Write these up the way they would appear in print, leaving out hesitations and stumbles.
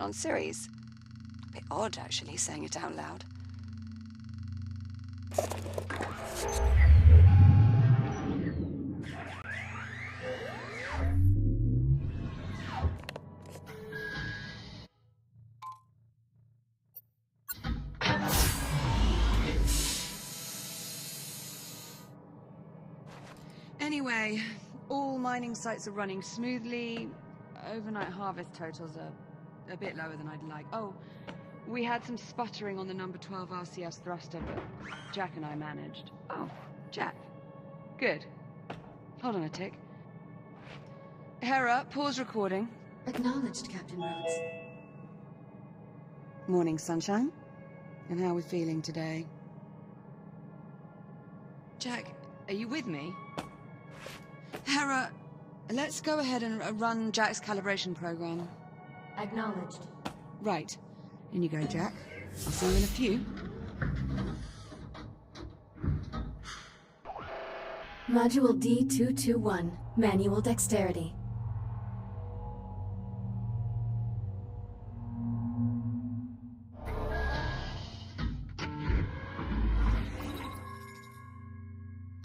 on Ceres. Bit odd, actually, saying it out loud. Anyway, all mining sites are running smoothly. Overnight harvest totals are a bit lower than I'd like. Oh, we had some sputtering on the number 12 RCS thruster, but Jack and I managed. Oh, Jack. Good. Hold on a tick. Hera, pause recording. Acknowledged, Captain Rhodes. Morning, sunshine. And how are we feeling today? Jack, are you with me? Hera, let's go ahead and run Jack's calibration program. Acknowledged. Right. In you go, Jack. I'll see you in a few. Module D221, Manual Dexterity.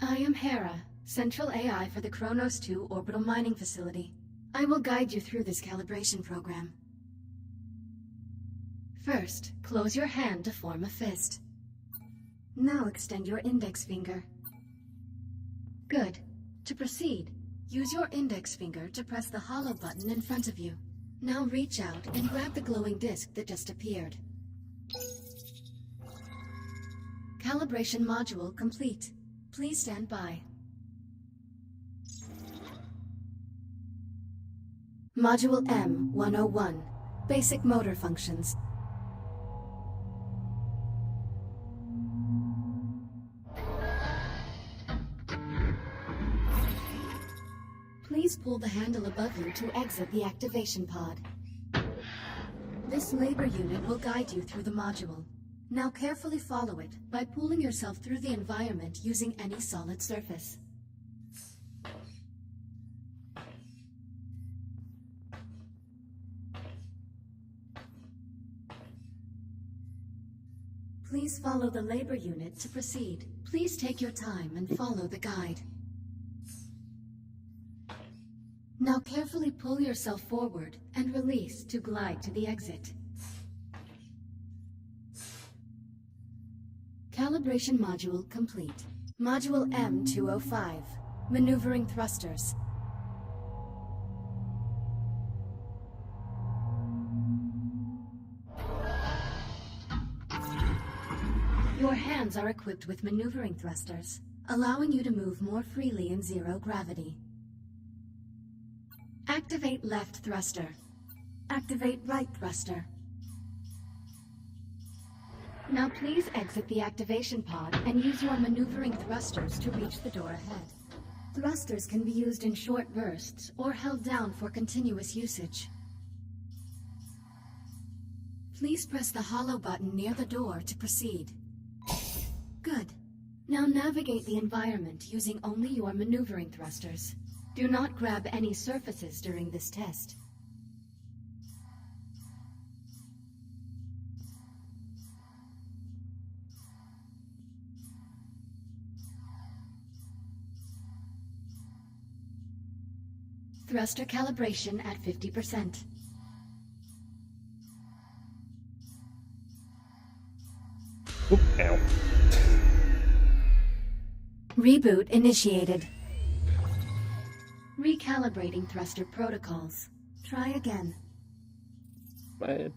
I am Hera, Central AI for the Kronos 2 Orbital Mining Facility. I will guide you through this calibration program. First, close your hand to form a fist. Now extend your index finger. Good. To proceed, use your index finger to press the hollow button in front of you. Now reach out and grab the glowing disc that just appeared. Calibration module complete. Please stand by. Module M101, Basic Motor Functions. Please pull the handle above you to exit the activation pod. This labor unit will guide you through the module. Now carefully follow it by pulling yourself through the environment using any solid surface. Please follow the labor unit to proceed. Please take your time and follow the guide. Now carefully pull yourself forward and release to glide to the exit. Calibration module complete. Module M205, Maneuvering Thrusters. Your hands are equipped with maneuvering thrusters, allowing you to move more freely in zero gravity. Activate left thruster. Activate right thruster. Now please exit the activation pod and use your maneuvering thrusters to reach the door ahead. Thrusters can be used in short bursts or held down for continuous usage. Please press the hollow button near the door to proceed. Good. Now navigate the environment using only your maneuvering thrusters. Do not grab any surfaces during this test. Thruster calibration at 50%. Oop, ow. Reboot initiated. Recalibrating thruster protocols. Try again. Man.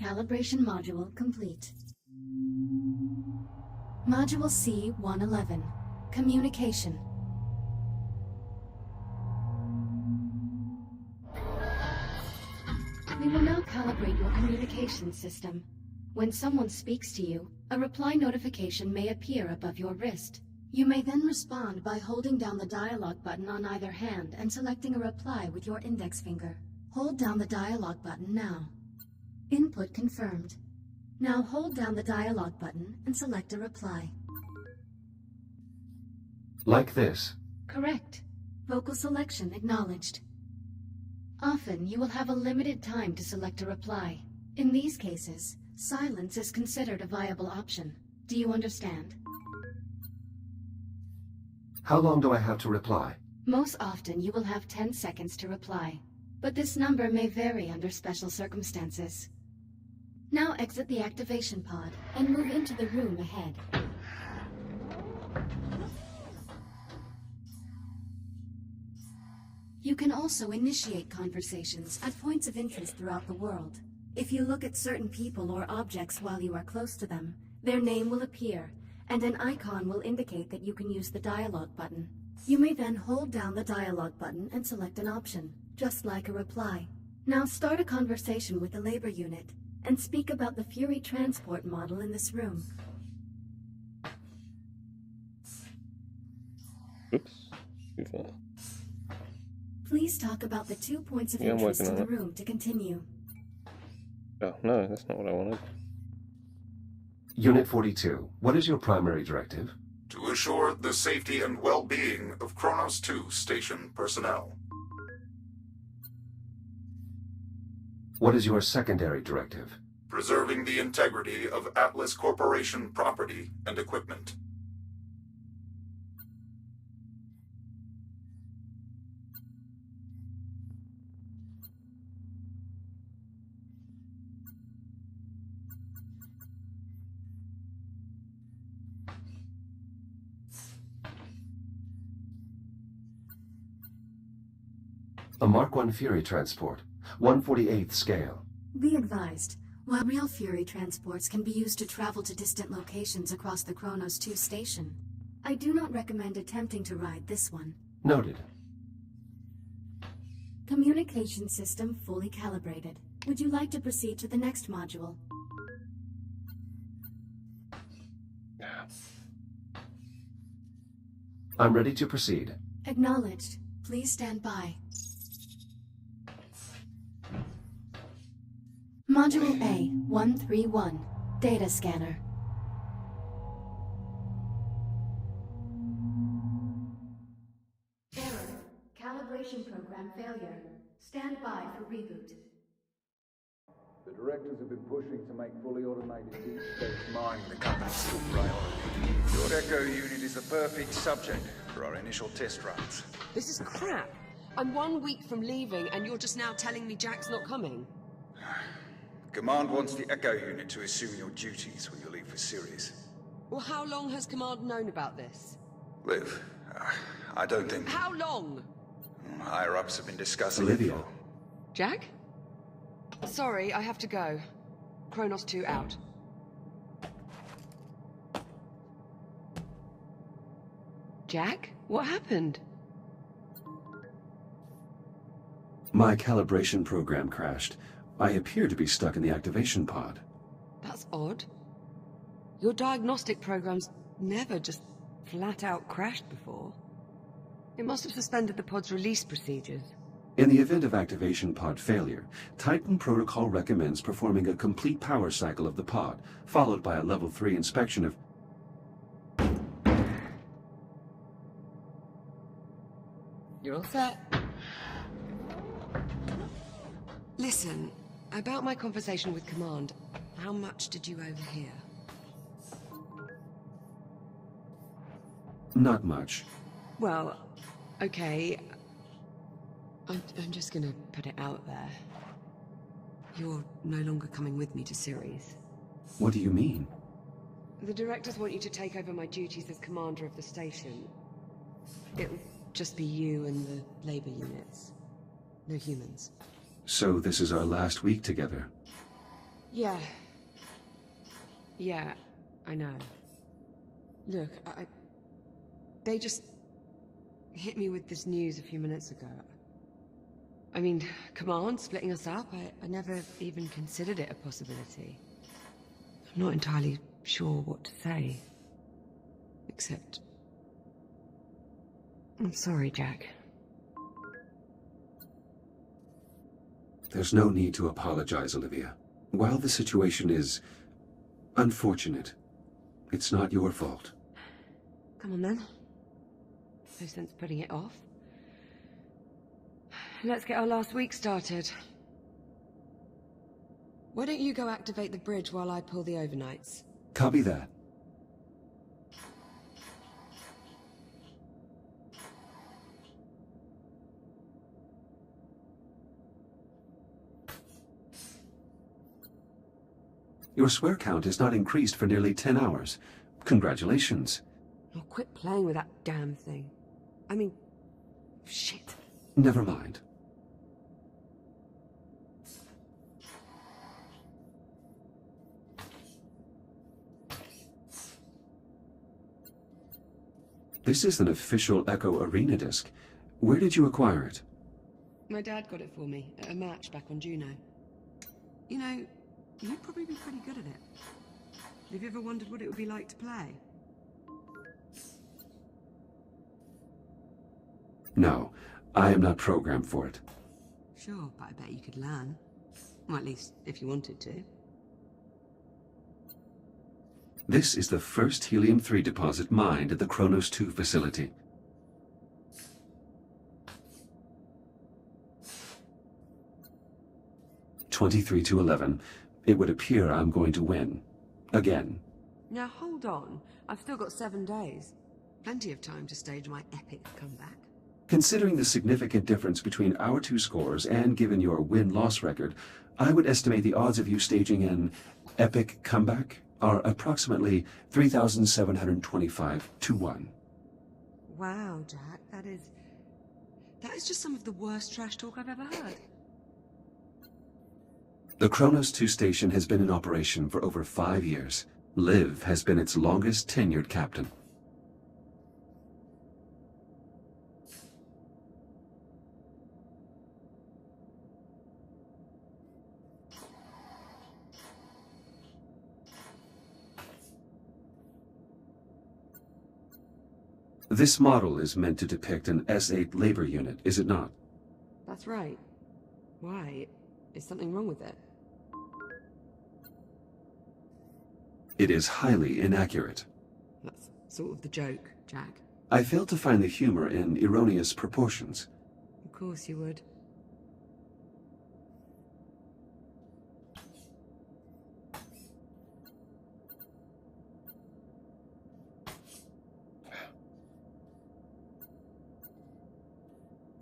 Calibration module complete. Module C-111. Communication. We will now calibrate your communication system. When someone speaks to you, a reply notification may appear above your wrist. You may then respond by holding down the dialogue button on either hand and selecting a reply with your index finger. Hold down the dialogue button now. Input confirmed. Now hold down the dialogue button and select a reply. Like this. Correct. Vocal selection acknowledged. Often you will have a limited time to select a reply. In these cases, silence is considered a viable option. Do you understand? How long do I have to reply? Most often you will have 10 seconds to reply, but this number may vary under special circumstances. Now exit the activation pod and move into the room ahead. You can also initiate conversations at points of interest throughout the world. If you look at certain people or objects while you are close to them, their name will appear, and an icon will indicate that you can use the dialogue button. You may then hold down the dialogue button and select an option, just like a reply. Now start a conversation with the labor unit, and speak about the Fury transport model in this room. Oops. Too far. Please talk about the 2 points of Yeah, I'm interest working in on the it. room to continue. Oh, no, that's not what I wanted. Unit 42, what is your primary directive? To assure the safety and well-being of Kronos 2 station personnel. What is your secondary directive? Preserving the integrity of Atlas Corporation property and equipment. A Mark I Fury transport, 1/48th scale. Be advised, while real Fury transports can be used to travel to distant locations across the Kronos 2 station, I do not recommend attempting to ride this one. Noted. Communication system fully calibrated. Would you like to proceed to the next module? I'm ready to proceed. Acknowledged. Please stand by. Module A-131. Data scanner. Error. Calibration program failure. Stand by for reboot. The directors have been pushing to make fully automated deep space mining the company's top priority. Your Echo unit is the perfect subject for our initial test runs. This is crap. I'm 1 week from leaving, and you're just now telling me Jack's not coming. Command wants the Echo unit to assume your duties when you leave for Sirius. Well, how long has Command known about this? Liv, I don't think... How long? Higher-ups have been discussing Olivia. it. Jack? Sorry, I have to go. Kronos 2 out. Jack? What happened? My calibration program crashed. I appear to be stuck in the activation pod. That's odd. Your diagnostic program's never just flat out crashed before. It must have suspended the pod's release procedures. In the event of activation pod failure, Titan Protocol recommends performing a complete power cycle of the pod, followed by a level 3 inspection of... You're all set. Listen, about my conversation with Command, how much did you overhear? Not much. Well, okay. I'm just gonna put it out there. You're no longer coming with me to Ceres. What do you mean? The directors want you to take over my duties as commander of the station. It'll just be you and the labor units. No humans. So this is our last week together. Yeah. Yeah, I know. Look, they just hit me with this news a few minutes ago. I mean, Command splitting us up, I never even considered it a possibility. I'm not entirely sure what to say. Except... I'm sorry, Jack. There's no need to apologize, Olivia. While the situation is unfortunate, it's not your fault. Come on then. No sense putting it off. Let's get our last week started. Why don't you go activate the bridge while I pull the overnights? Copy that. Your swear count has not increased for nearly 10 hours. Congratulations. Oh, quit playing with that damn thing. I mean... shit. Never mind. This is an official Echo Arena disc. Where did you acquire it? My dad got it for me at a match back on Juno. You know, you'd probably be pretty good at it. Have you ever wondered what it would be like to play? No, I am not programmed for it. Sure, but I bet you could learn. Well, at least if you wanted to. This is the first helium-3 deposit mined at the Kronos 2 facility. (23-11). It would appear I'm going to win. Again. Now hold on. I've still got 7 days. Plenty of time to stage my epic comeback. Considering the significant difference between our two scores and given your win-loss record, I would estimate the odds of you staging an epic comeback are approximately 3,725 to 1. Wow, Jack, that is just some of the worst trash talk I've ever heard. The Kronos 2 station has been in operation for over 5 years. Liv has been its longest tenured captain. This model is meant to depict an S8 labor unit, is it not? That's right. Why? Is something wrong with it? It is highly inaccurate. That's sort of the joke, Jack. I failed to find the humor in erroneous proportions. Of course you would.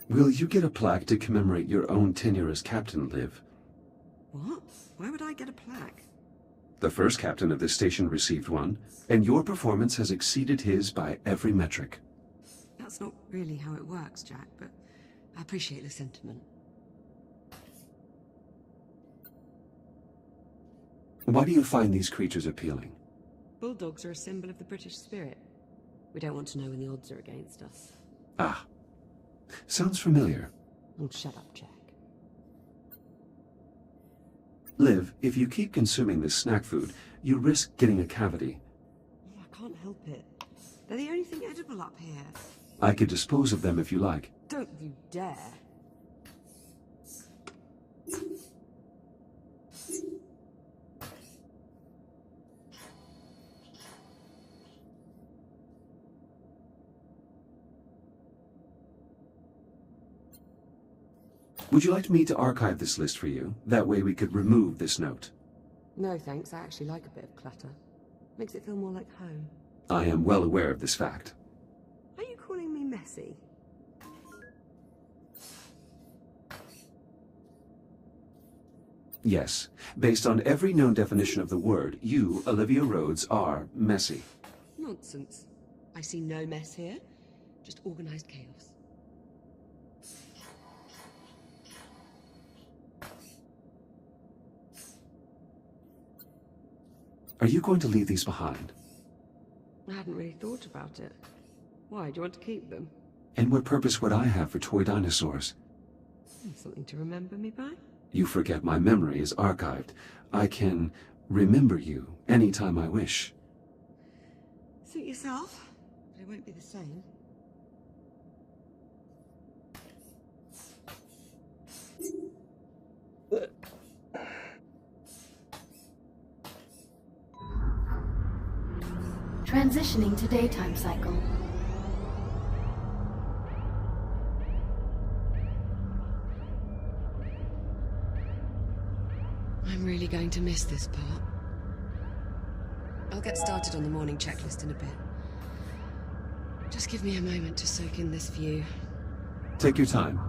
Will you get a plaque to commemorate your own tenure as captain, Liv? What? Why would I get a plaque? The first captain of this station received one, and your performance has exceeded his by every metric. That's not really how it works, Jack, but I appreciate the sentiment. Why do you find these creatures appealing? Bulldogs are a symbol of the British spirit. We don't want to know when the odds are against us. Ah. Sounds familiar. Oh, shut up, Jack. Liv, if you keep consuming this snack food, you risk getting a cavity. Oh, I can't help it. They're the only thing edible up here. I could dispose of them if you like. Don't you dare. Would you like me to archive this list for you? That way we could remove this note. No, thanks. I actually like a bit of clutter. Makes it feel more like home. I am well aware of this fact. Are you calling me messy? Yes. Based on every known definition of the word, you, Olivia Rhodes, are messy. Nonsense. I see no mess here. Just organized chaos. Are you going to leave these behind? I hadn't really thought about it. Why, do you want to keep them? And what purpose would I have for toy dinosaurs? Something to remember me by? You forget my memory is archived. I can remember you anytime I wish. Suit yourself, but it won't be the same. Transitioning to daytime cycle. I'm really going to miss this part. I'll get started on the morning checklist in a bit. Just give me a moment to soak in this view. Take your time.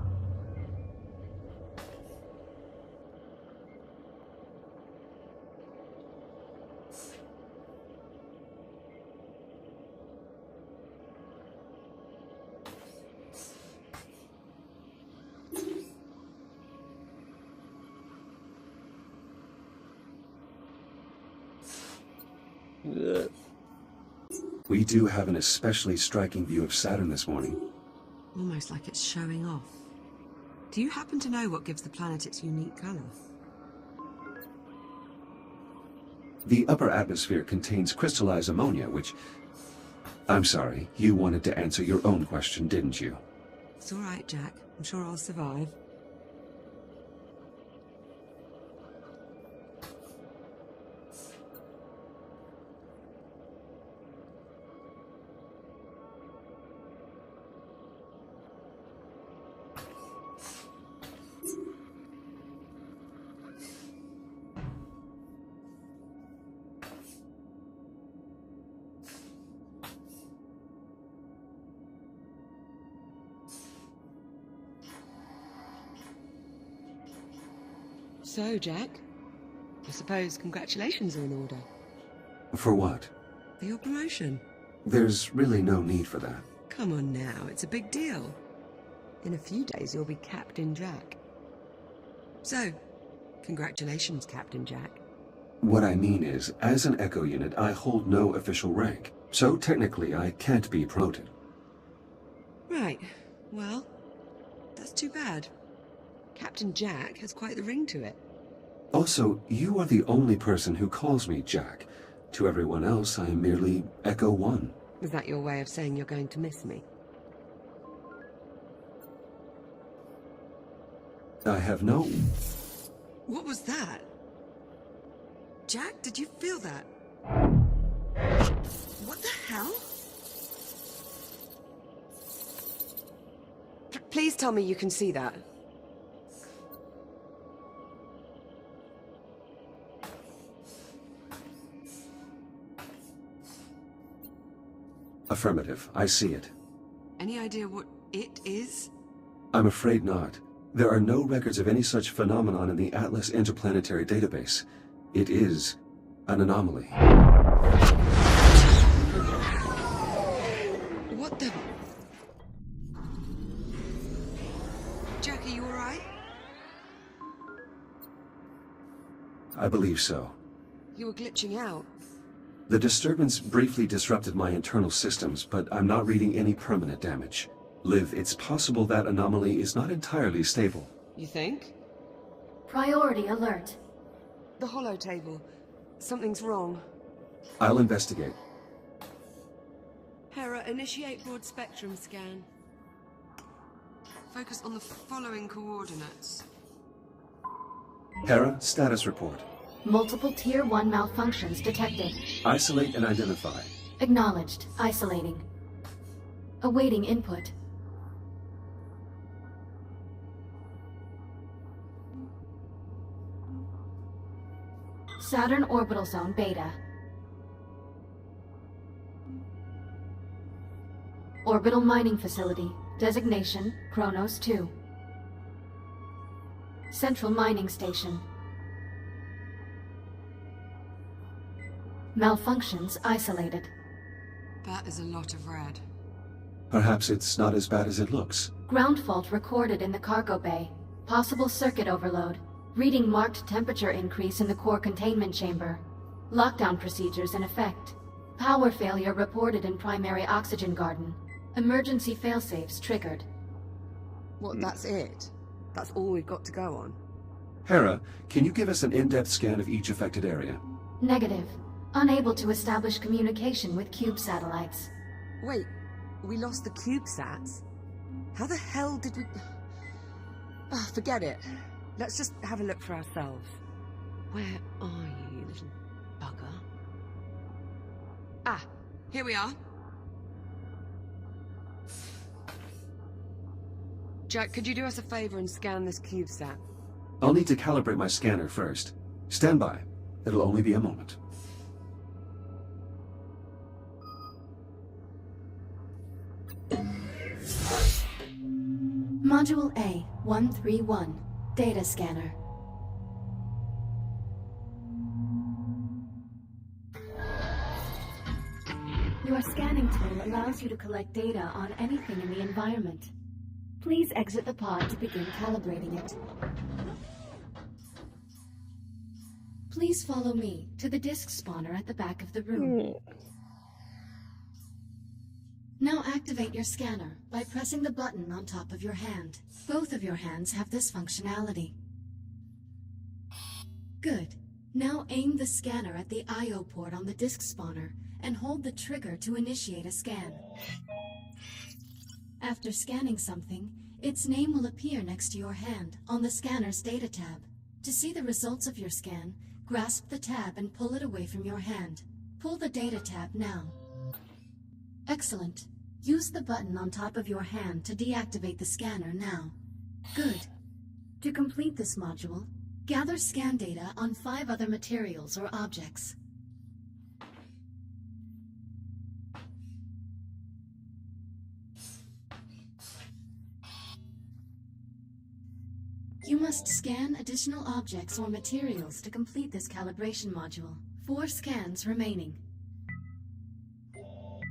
We do have an especially striking view of Saturn this morning. Almost like it's showing off. Do you happen to know what gives the planet its unique color? The upper atmosphere contains crystallized ammonia, which... I'm sorry, you wanted to answer your own question, didn't you? It's all right, Jack. I'm sure I'll survive. So, Jack, I suppose congratulations are in order. For what? For your promotion. There's really no need for that. Come on now, it's a big deal. In a few days you'll be Captain Jack. So, congratulations, Captain Jack. What I mean is, as an Echo unit, I hold no official rank, so technically I can't be promoted. Right, well, that's too bad. Captain Jack has quite the ring to it. Also, you are the only person who calls me Jack. To everyone else, I am merely Echo 1. Is that your way of saying you're going to miss me? I have no... What was that? Jack, did you feel that? What the hell? Please tell me you can see that. Affirmative. I see it. Any idea what it is? I'm afraid not. There are no records of any such phenomenon in the Atlas Interplanetary Database. It is an anomaly. What the... Jack, are you alright? I believe so. You were glitching out. The disturbance briefly disrupted my internal systems, but I'm not reading any permanent damage. Liv, it's possible that anomaly is not entirely stable. You think? Priority alert. The holo table. Something's wrong. I'll investigate. Hera, initiate broad spectrum scan. Focus on the following coordinates. Hera, status report. Multiple Tier 1 malfunctions detected. Isolate and identify. Acknowledged. Isolating. Awaiting input. Saturn Orbital Zone Beta. Orbital Mining Facility. Designation, Kronos 2. Central Mining Station. Malfunctions isolated. That is a lot of red. Perhaps it's not as bad as it looks. Ground fault recorded in the cargo bay. Possible circuit overload. Reading marked temperature increase in the core containment chamber. Lockdown procedures in effect. Power failure reported in primary oxygen garden. Emergency failsafes triggered. What, that's it? That's all we've got to go on? Hera, can you give us an in-depth scan of each affected area? Negative. Unable to establish communication with cube satellites. Wait, we lost the CubeSats? How the hell did we... Ah, forget it. Let's just have a look for ourselves. Where are you little bugger? Ah, here we are. Jack, could you do us a favor and scan this CubeSat? I'll need to calibrate my scanner first. Stand by. It'll only be a moment. Module A-131. Data Scanner. Your scanning tool allows you to collect data on anything in the environment. Please exit the pod to begin calibrating it. Please follow me to the disk spawner at the back of the room. Now activate your scanner by pressing the button on top of your hand. Both of your hands have this functionality. Good. Now aim the scanner at the I/O port on the disk spawner and hold the trigger to initiate a scan. After scanning something, its name will appear next to your hand on the scanner's data tab. To see the results of your scan, grasp the tab and pull it away from your hand. Pull the data tab now. Excellent. Use the button on top of your hand to deactivate the scanner now. Good. To complete this module, gather scan data on 5 other materials or objects. You must scan additional objects or materials to complete this calibration module. 4 scans remaining.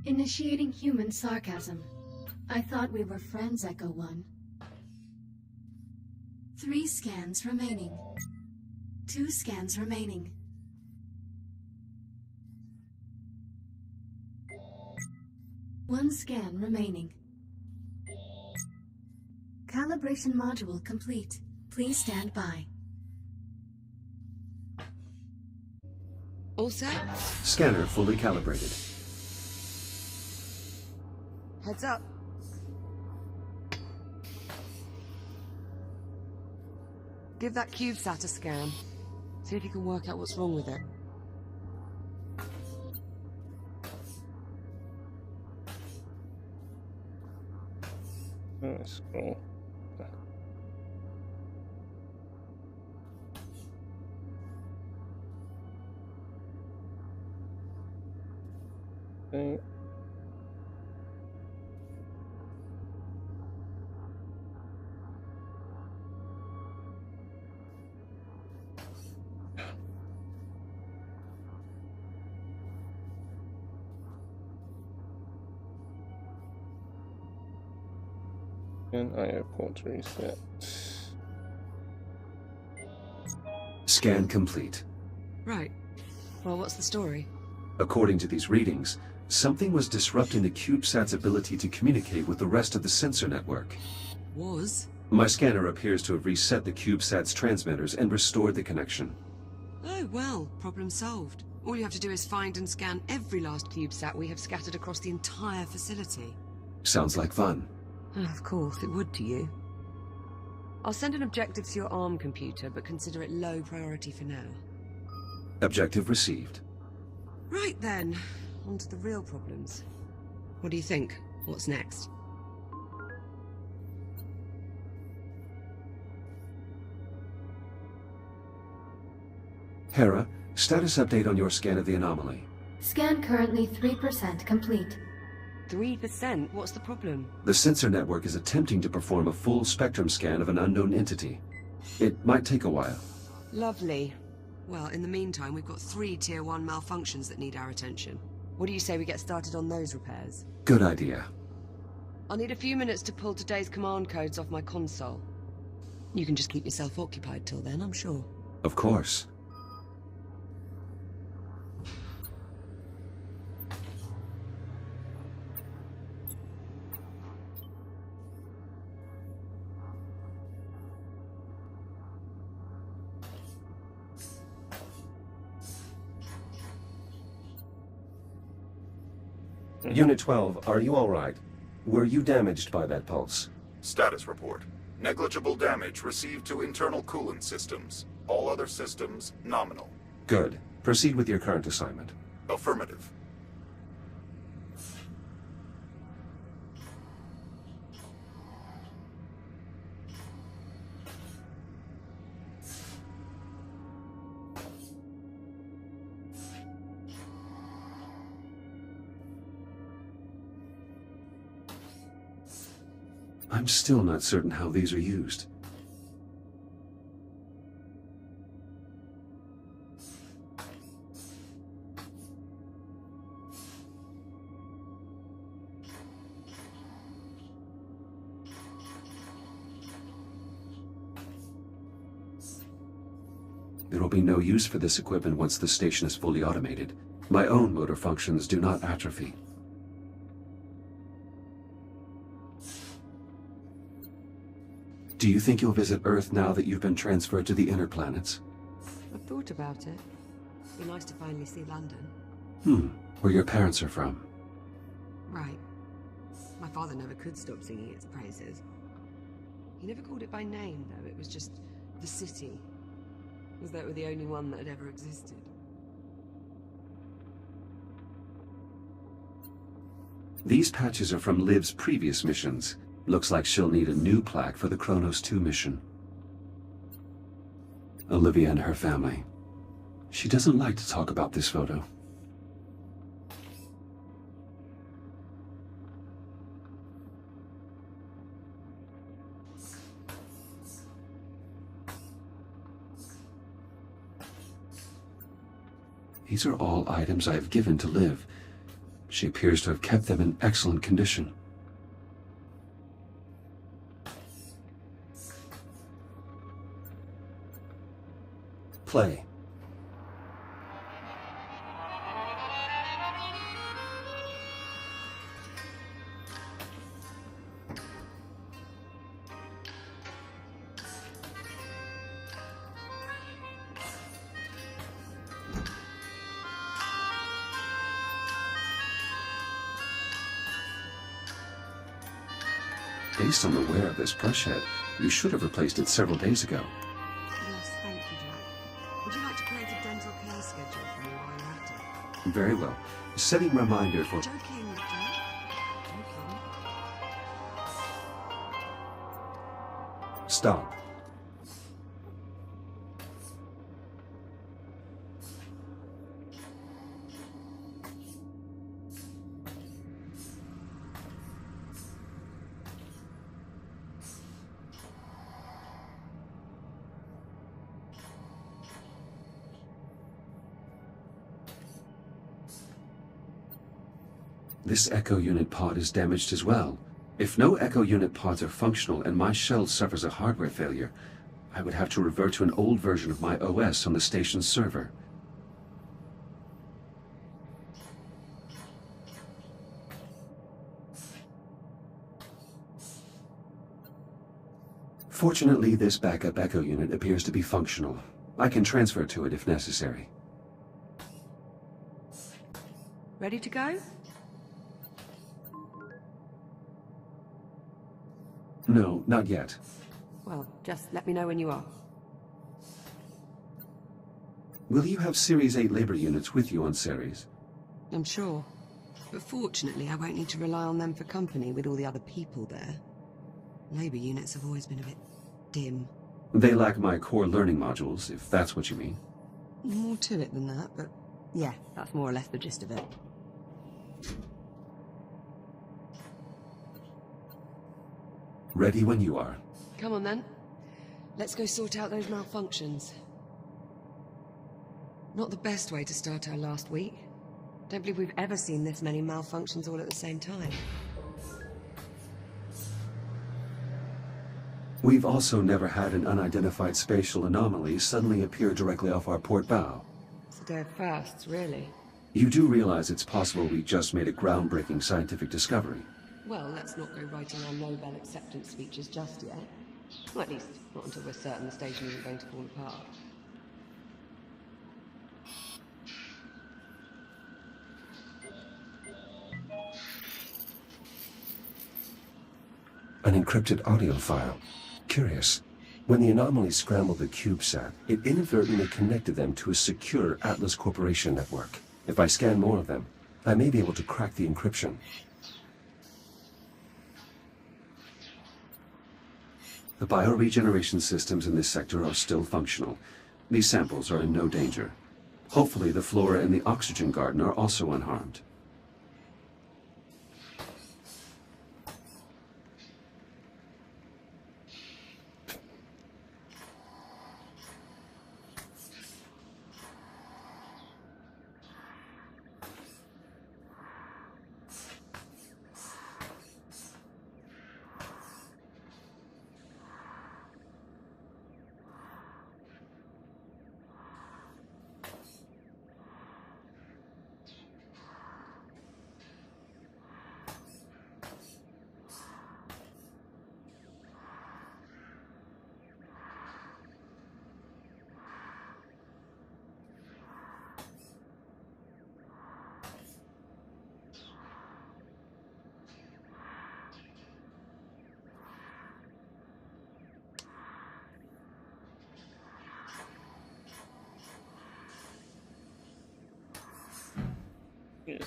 Initiating human sarcasm. I thought we were friends, Echo 1. 3 scans remaining. 2 scans remaining. One scan remaining. Calibration module complete. Please stand by. All set? Scanner fully calibrated. Heads up. Give that CubeSat a scan. See if you can work out what's wrong with it. Let's go. Okay. And IO port reset. Scan complete. Right. Well, what's the story? According to these readings, something was disrupting the CubeSat's ability to communicate with the rest of the sensor network. Was? My scanner appears to have reset the CubeSat's transmitters and restored the connection. Oh, well, problem solved. All you have to do is find and scan every last CubeSat we have scattered across the entire facility. Sounds like fun. Of course, it would to you. I'll send an objective to your ARM computer, but consider it low priority for now. Objective received. Right then, on to the real problems. What do you think? What's next? Hera, status update on your scan of the anomaly. Scan currently 3% complete. 3%? What's the problem? The sensor network is attempting to perform a full spectrum scan of an unknown entity. It might take a while. Lovely. Well, in the meantime, we've got 3 Tier 1 malfunctions that need our attention. What do you say we get started on those repairs? Good idea. I'll need a few minutes to pull today's command codes off my console. You can just keep yourself occupied till then, I'm sure. Of course. Unit 12, are you all right? Were you damaged by that pulse? Status report. Negligible damage received to internal coolant systems. All other systems nominal. Good. Proceed with your current assignment. Affirmative. I'm still not certain how these are used. There will be no use for this equipment once the station is fully automated. My own motor functions do not atrophy. Do you think you'll visit Earth now that you've been transferred to the inner planets? I've thought about it. Be nice to finally see London. Where your parents are from. Right. My father never could stop singing its praises. He never called it by name, though. It was just the city. As though it were the only one that had ever existed. These patches are from Liv's previous missions. Looks like she'll need a new plaque for the Kronos 2 mission. Olivia and her family. She doesn't like to talk about this photo. These are all items I have given to Liv. She appears to have kept them in excellent condition. Play. Based on the wear of this brush head, you should have replaced it several days ago. Yes, thank you, Jack. Would you like to create a dental care schedule for me while you're at it? Very well. Setting reminder for... Joking, Jack. Joking. Stop. This Echo Unit pod is damaged as well. If no Echo Unit pods are functional and my shell suffers a hardware failure, I would have to revert to an old version of my OS on the station's server. Fortunately, this backup Echo Unit appears to be functional. I can transfer to it if necessary. Ready to go? No, not yet. Well, just let me know when you are. Will you have Series 8 labor units with you on Ceres? I'm sure. But fortunately, I won't need to rely on them for company with all the other people there. Labor units have always been a bit dim. They lack my core learning modules, if that's what you mean. More to it than that, but yeah, that's more or less the gist of it. Ready when you are. Come on then. Let's go sort out those malfunctions. Not the best way to start our last week. Don't believe we've ever seen this many malfunctions all at the same time. We've also never had an unidentified spatial anomaly suddenly appear directly off our port bow. It's a day of firsts, really. You do realize it's possible we just made a groundbreaking scientific discovery. Well, let's not go writing our Nobel acceptance speeches just yet. Well, at least, not until we're certain the station isn't going to fall apart. An encrypted audio file. Curious. When the anomaly scrambled the CubeSat, it inadvertently connected them to a secure Atlas Corporation network. If I scan more of them, I may be able to crack the encryption. The bioregeneration systems in this sector are still functional. These samples are in no danger. Hopefully the flora in the oxygen garden are also unharmed. Yeah.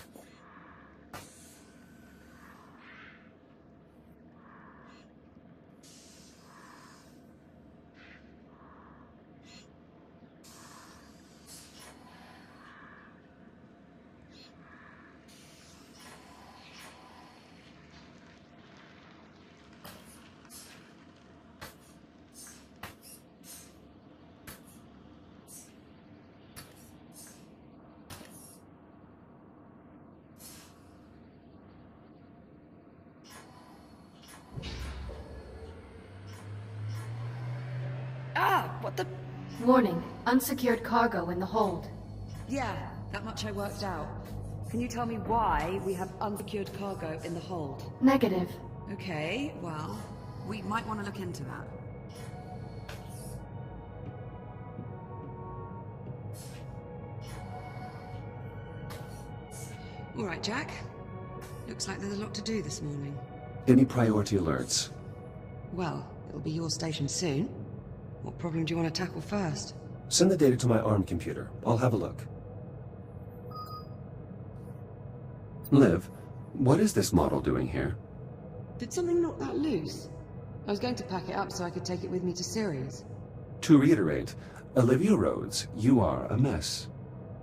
Ah, what the... Warning, unsecured cargo in the hold. Yeah, that much I worked out. Can you tell me why we have unsecured cargo in the hold? Negative. Okay, well, we might want to look into that. All right, Jack. Looks like there's a lot to do this morning. Any priority alerts? Well, it'll be your station soon. What problem do you want to tackle first? Send the data to my ARM computer. I'll have a look. Liv, what is this model doing here? Did something knock that loose? I was going to pack it up so I could take it with me to Sirius. To reiterate, Olivia Rhodes, you are a mess.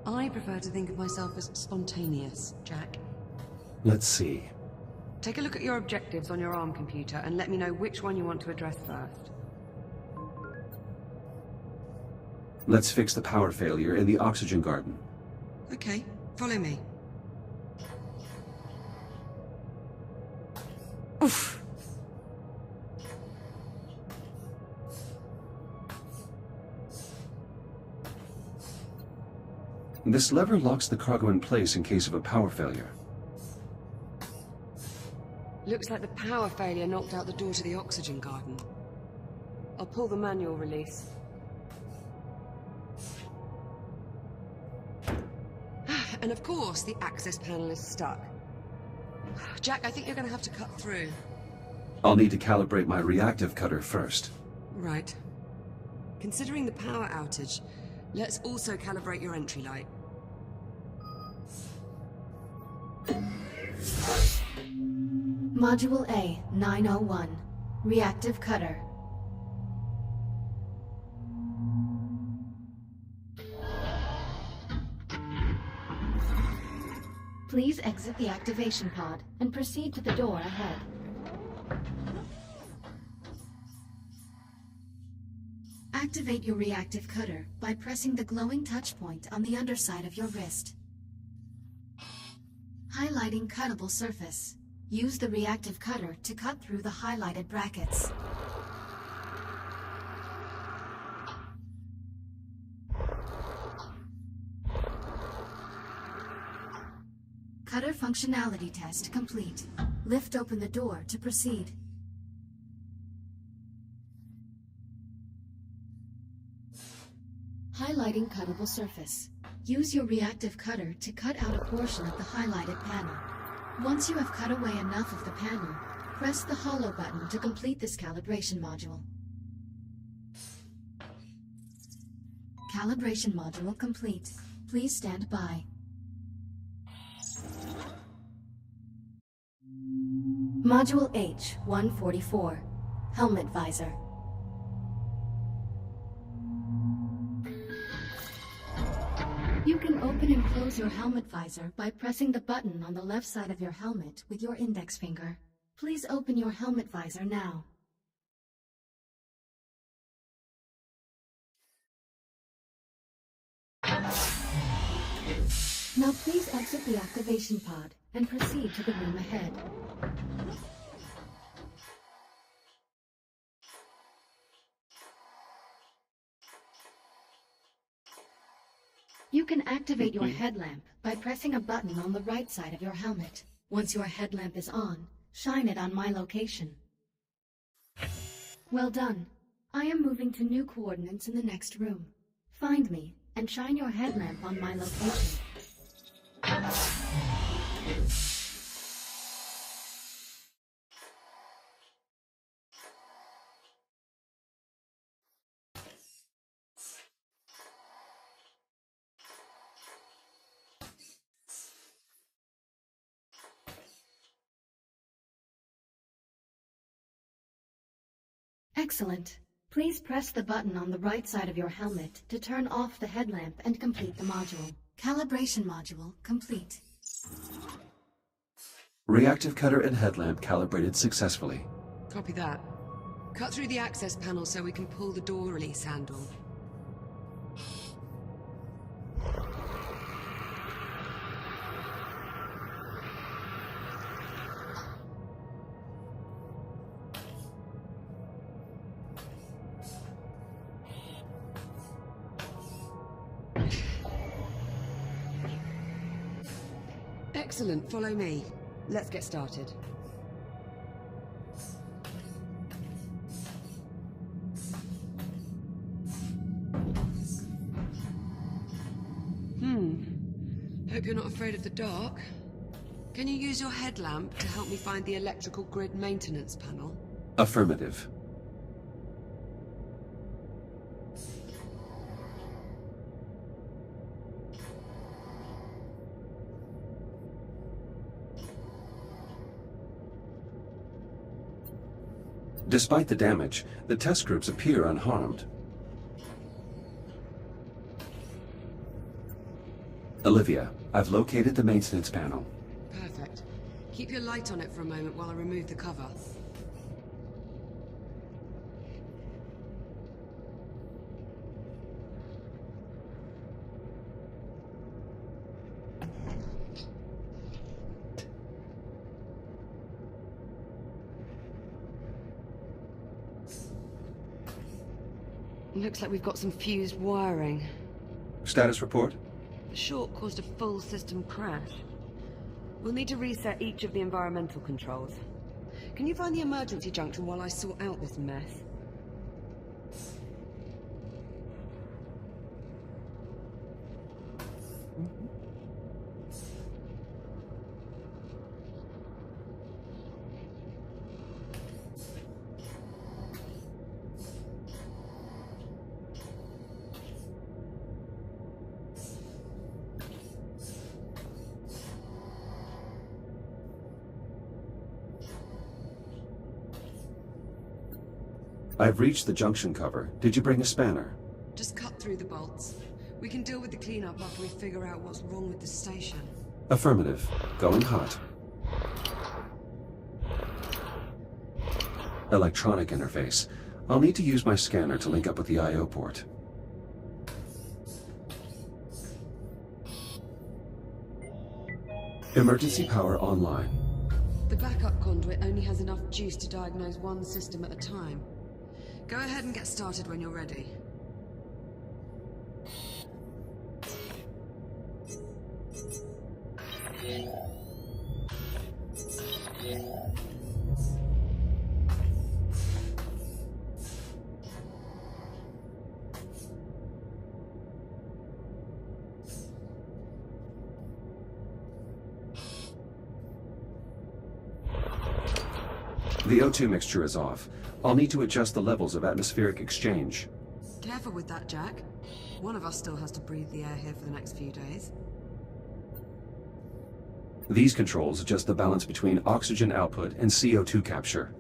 I prefer to think of myself as spontaneous, Jack. Let's see. Take a look at your objectives on your ARM computer and let me know which one you want to address first. Let's fix the power failure in the oxygen garden. Okay, follow me. Oof! This lever locks the cargo in place in case of a power failure. Looks like the power failure knocked out the door to the oxygen garden. I'll pull the manual release. And of course, the access panel is stuck. Jack, I think you're going to have to cut through. I'll need to calibrate my reactive cutter first. Right. Considering the power outage, let's also calibrate your entry light. Module A, 901. Reactive cutter. Please exit the activation pod and proceed to the door ahead. Activate your reactive cutter by pressing the glowing touch point on the underside of your wrist. Highlighting cuttable surface. Use the reactive cutter to cut through the highlighted brackets. Cutter functionality test complete. Lift open the door to proceed. Highlighting cuttable surface. Use your reactive cutter to cut out a portion of the highlighted panel. Once you have cut away enough of the panel, Press the hollow button to complete this calibration module. Calibration module complete. Please stand by. Module H-144. Helmet visor. You can open and close your helmet visor by pressing the button on the left side of your helmet with your index finger. Please open your helmet visor now. Now please exit the activation pod and proceed to the room ahead. You can activate your headlamp by pressing a button on the right side of your helmet. Once your headlamp is on, shine it on my location. Well done. I am moving to new coordinates in the next room. Find me and shine your headlamp on my location. Excellent. Please press the button on the right side of your helmet to turn off the headlamp and complete the module. Calibration module complete. Reactive cutter and headlamp calibrated successfully. Copy that. Cut through the access panel so we can pull the door release handle. Excellent, follow me. Let's get started. Hope you're not afraid of the dark. Can you use your headlamp to help me find the electrical grid maintenance panel? Affirmative. Despite the damage, the test groups appear unharmed. Olivia, I've located the maintenance panel. Perfect. Keep your light on it for a moment while I remove the cover. Looks like we've got some fused wiring. Status report? The short caused a full system crash. We'll need to reset each of the environmental controls. Can you find the emergency junction while I sort out this mess? I've reached the junction cover. Did you bring a spanner? Just cut through the bolts. We can deal with the cleanup after we figure out what's wrong with the station. Affirmative. Going hot. Electronic interface. I'll need to use my scanner to link up with the I/O port. Emergency power online. The backup conduit only has enough juice to diagnose one system at a time. Go ahead and get started when you're ready. The O2 mixture is off. I'll need to adjust the levels of atmospheric exchange. Careful with that, Jack. One of us still has to breathe the air here for the next few days. These controls adjust the balance between oxygen output and CO2 capture.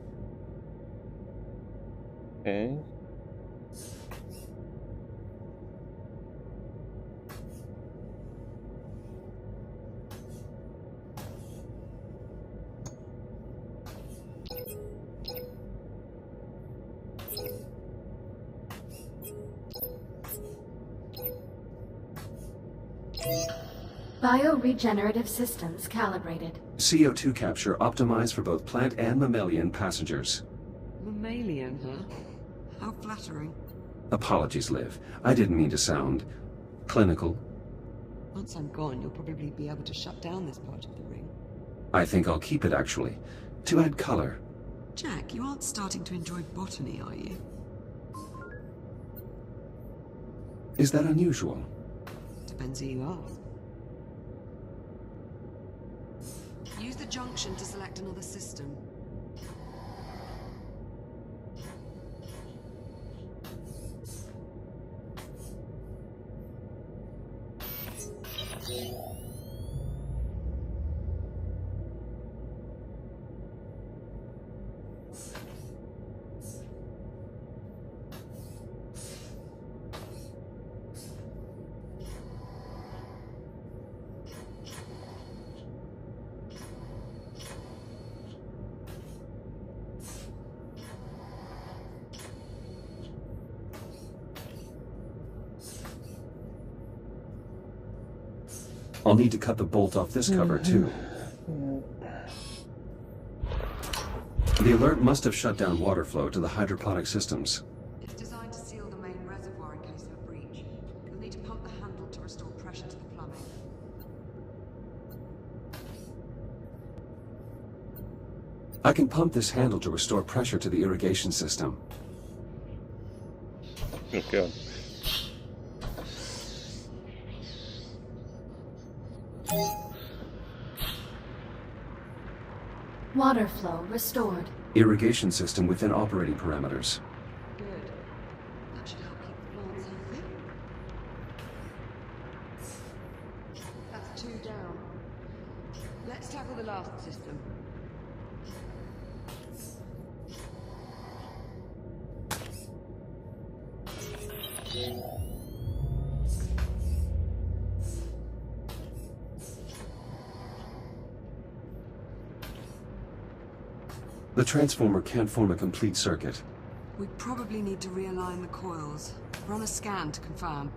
Okay. Bioregenerative systems calibrated. CO2 capture optimized for both plant and mammalian passengers. Mammalian, huh? How flattering. Apologies, Liv. I didn't mean to sound clinical. Once I'm gone, you'll probably be able to shut down this part of the ring. I think I'll keep it, actually, to add color. Jack, you aren't starting to enjoy botany, are you? Is that unusual? Depends who you ask. Use the junction to select another system. I'll need to cut the bolt off this cover, too. The alert must have shut down water flow to the hydroponic systems. It's designed to seal the main reservoir in case of a breach. You'll need to pump the handle to restore pressure to the plumbing. I can pump this handle to restore pressure to the irrigation system. Oh god. Water flow restored. Irrigation system within operating parameters. Good. That should help keep the plants healthy. That's 2 down. Let's tackle the last system. The transformer can't form a complete circuit. We probably need to realign the coils. Run a scan to confirm.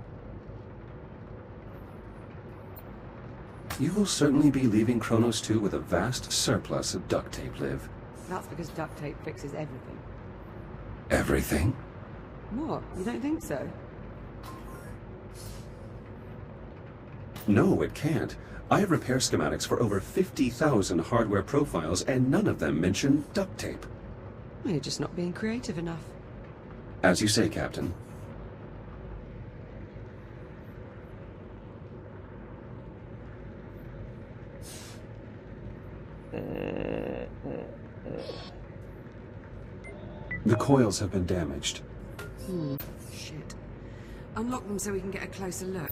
You will certainly be leaving Kronos 2 with a vast surplus of duct tape, Liv. That's because duct tape fixes everything. Everything? What? You don't think so? No, it can't. I have repair schematics for over 50,000 hardware profiles, and none of them mention duct tape. Well, you're just not being creative enough. As you say, Captain. The coils have been damaged. Shit. Unlock them so we can get a closer look.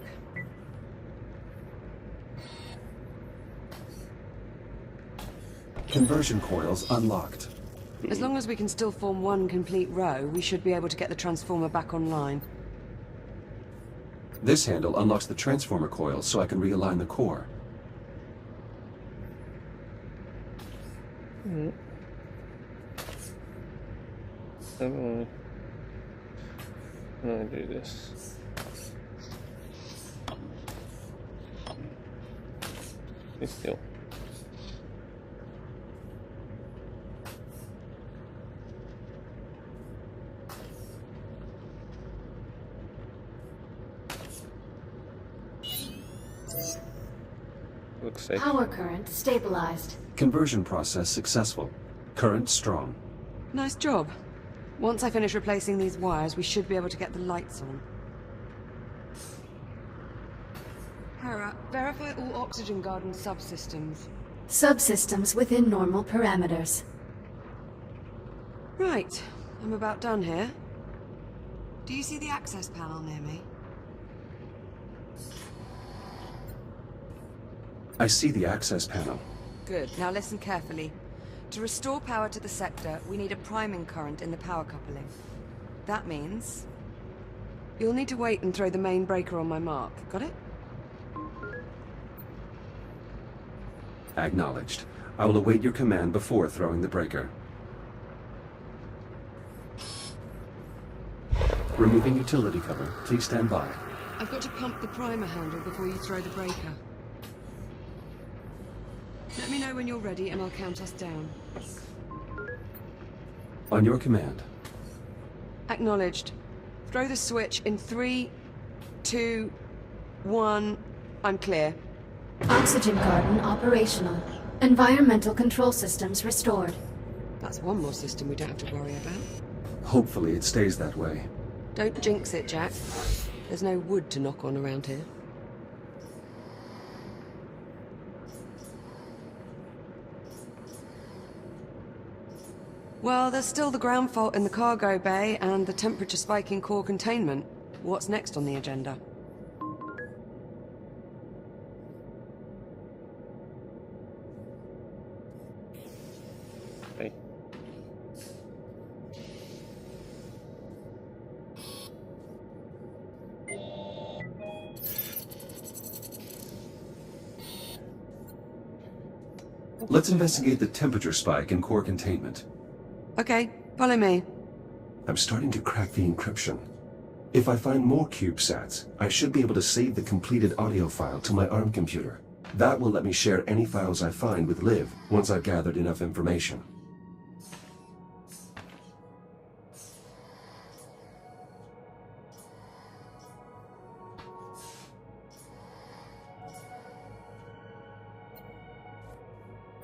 Conversion coils unlocked. As long as we can still form one complete row, we should be able to get the transformer back online. This handle unlocks the transformer coils so I can realign the core. I'm gonna do this. Stay still. Looks safe. Power current stabilized. Conversion process successful. Current strong. Nice job. Once I finish replacing these wires, we should be able to get the lights on. Hera, verify all oxygen garden subsystems. Subsystems within normal parameters. Right, I'm about done here. Do you see the access panel near me? I see the access panel. Good. Now listen carefully. To restore power to the sector, we need a priming current in the power coupling. That means... you'll need to wait and throw the main breaker on my mark. Got it? Acknowledged. I will await your command before throwing the breaker. Removing utility cover. Please stand by. I've got to pump the primer handle before you throw the breaker. Let me know when you're ready and I'll count us down. On your command. Acknowledged. Throw the switch in 3, 2, 1. I'm clear. Oxygen garden operational. Environmental control systems restored. That's one more system we don't have to worry about. Hopefully it stays that way. Don't jinx it, Jack. There's no wood to knock on around here. Well, there's still the ground fault in the cargo bay and the temperature spike in core containment. What's next on the agenda? Okay. Let's investigate the temperature spike in core containment. Okay, follow me. I'm starting to crack the encryption. If I find more CubeSats, I should be able to save the completed audio file to my ARM computer. That will let me share any files I find with Liv once I've gathered enough information.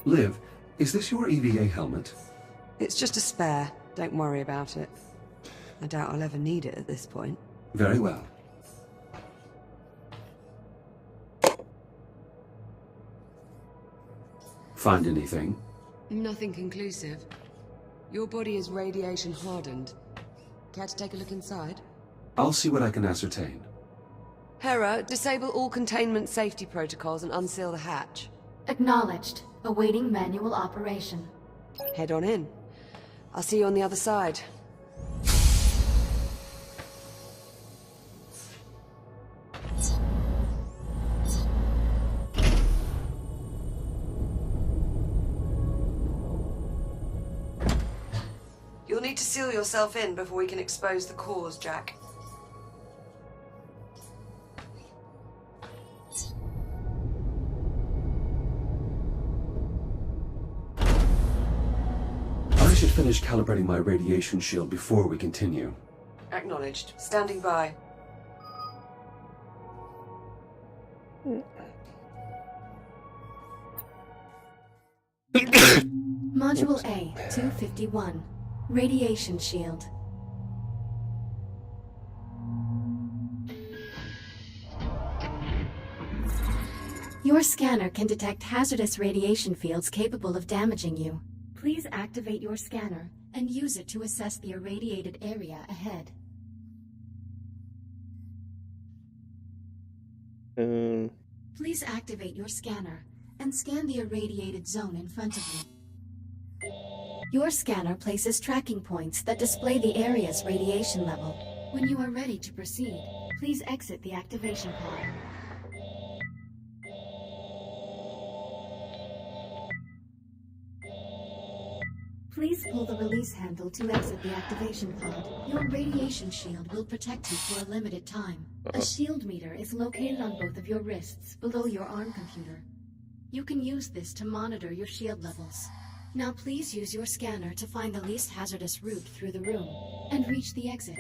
Liv, is this your EVA helmet? It's just a spare. Don't worry about it. I doubt I'll ever need it at this point. Very well. Find anything? Nothing conclusive. Your body is radiation hardened. Care to take a look inside? I'll see what I can ascertain. Hera, disable all containment safety protocols and unseal the hatch. Acknowledged. Awaiting manual operation. Head on in. I'll see you on the other side. You'll need to seal yourself in before we can expose the cause, Jack. I should finish calibrating my radiation shield before we continue. Acknowledged. Standing by. Module A, 251. Radiation shield. Your scanner can detect hazardous radiation fields capable of damaging you. Please activate your scanner and use it to assess the irradiated area ahead. Please activate your scanner and scan the irradiated zone in front of you. Your scanner places tracking points that display the area's radiation level. When you are ready to proceed, please exit the activation pod. Please pull the release handle to exit the activation pod. Your radiation shield will protect you for a limited time. A shield meter is located on both of your wrists below your ARM computer. You can use this to monitor your shield levels. Now please use your scanner to find the least hazardous route through the room and reach the exit.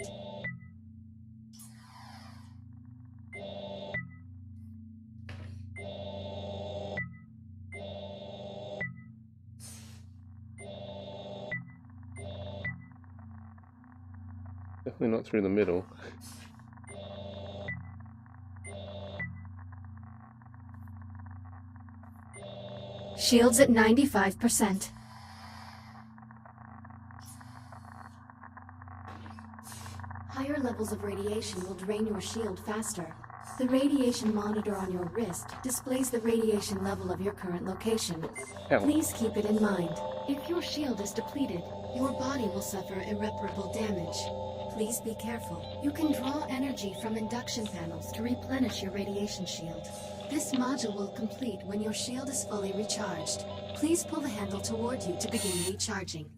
Definitely not through the middle. Shields at 95%. Higher levels of radiation will drain your shield faster. The radiation monitor on your wrist displays the radiation level of your current location. Hell. Please keep it in mind. If your shield is depleted, your body will suffer irreparable damage. Please be careful. You can draw energy from induction panels to replenish your radiation shield. This module will complete when your shield is fully recharged. Please pull the handle toward you to begin recharging.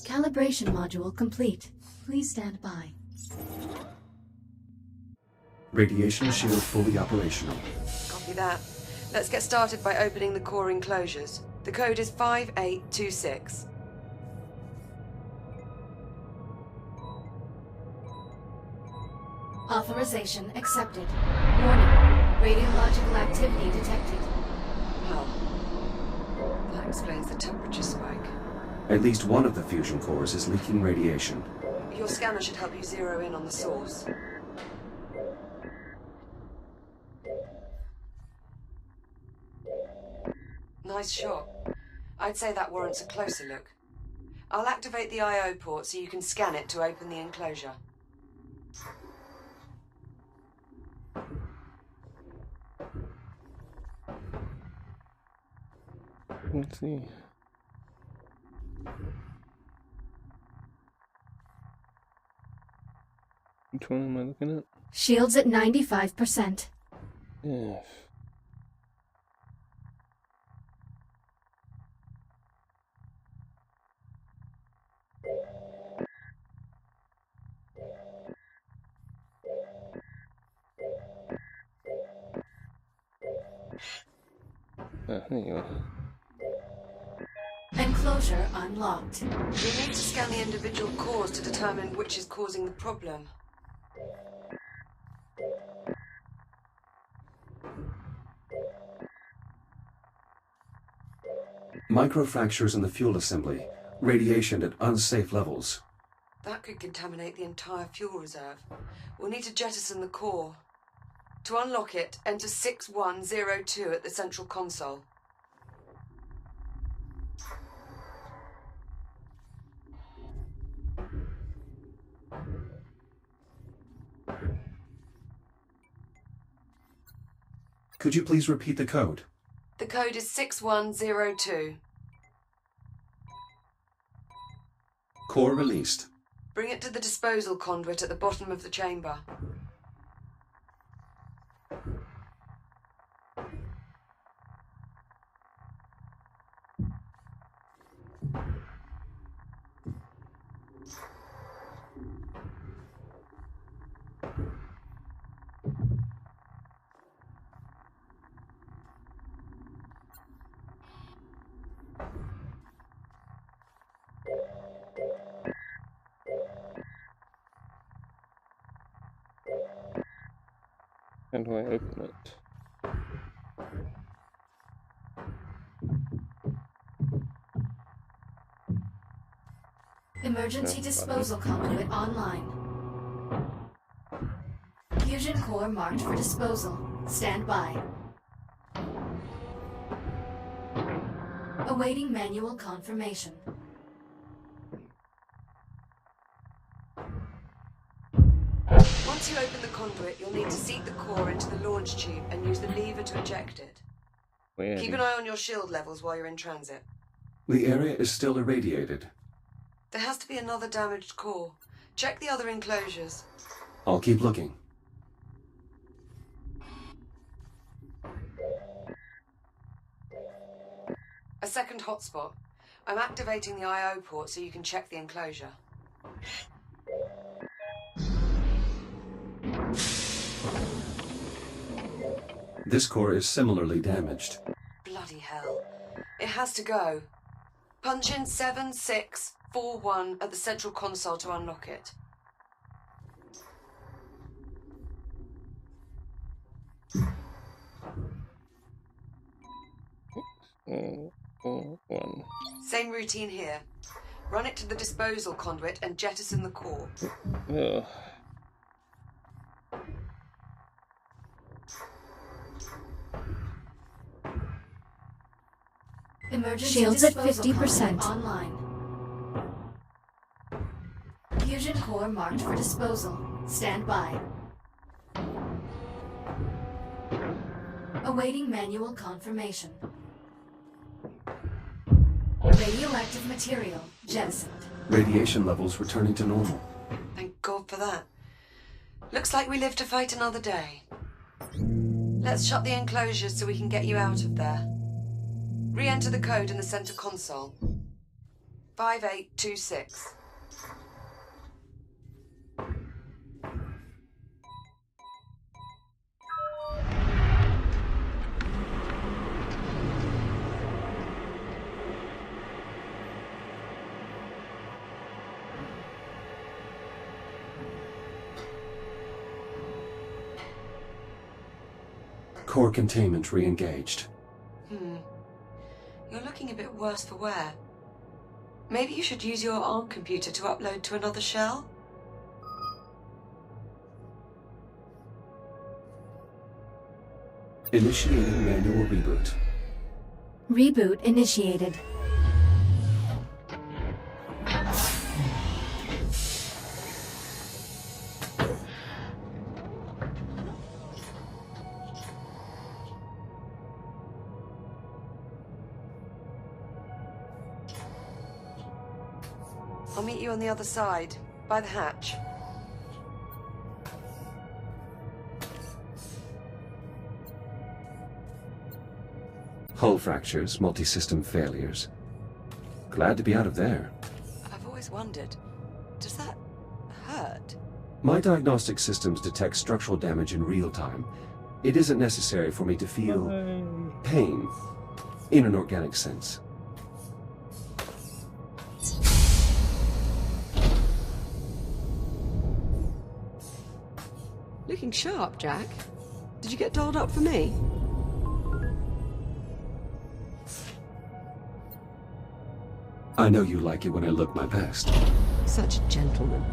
Calibration module complete. Please stand by. Radiation shield fully operational. Copy that. Let's get started by opening the core enclosures. The code is 5826. Authorization accepted. Warning. Radiological activity detected. Well, that explains the temperature spike. At least one of the fusion cores is leaking radiation. Your scanner should help you zero in on the source. Nice shot. I'd say that warrants a closer look. I'll activate the I/O port so you can scan it to open the enclosure. Let's see. Which one am I looking at? Shields at 95%. Yeah. Ah, there you are. Enclosure unlocked. We need to scan the individual cores to determine which is causing the problem. Microfractures in the fuel assembly. Radiation at unsafe levels. That could contaminate the entire fuel reserve. We'll need to jettison the core. To unlock it, enter 6102 at the central console. Could you please repeat the code? The code is 6102. Core released. Bring it to the disposal conduit at the bottom of the chamber. How do I open it? Emergency disposal conduit online. Fusion core marked for disposal. Stand by. Awaiting manual confirmation. Once you open the conduit, you'll need to seat the core into the launch tube and use the lever to eject it. Weird. Keep an eye on your shield levels while you're in transit. The area is still irradiated. There has to be another damaged core. Check the other enclosures. I'll keep looking. A second hotspot. I'm activating the I/O port so you can check the enclosure. This core is similarly damaged. Bloody hell. It has to go. Punch in 7641 at the central console to unlock it. One. Same routine here. Run it to the disposal conduit and jettison the core. Ugh. Emergency shields at 50% online. core marked for disposal. Stand by. Awaiting manual confirmation. Radioactive material jettisoned. Radiation levels returning to normal. Thank God for that. Looks like we live to fight another day. Let's shut the enclosures so we can get you out of there. Re-enter the code in the center console. 5826. Core containment re-engaged. You're looking a bit worse for wear. Maybe you should use your ARM computer to upload to another shell? Initiating manual reboot. Reboot initiated. I'll meet you on the other side, by the hatch. Hull fractures, multi-system failures. Glad to be out of there. I've always wondered, does that hurt? My diagnostic systems detect structural damage in real time. It isn't necessary for me to feel pain in an organic sense. Looking sharp, Jack. Did you get dolled up for me? I know you like it when I look my best. Such a gentleman.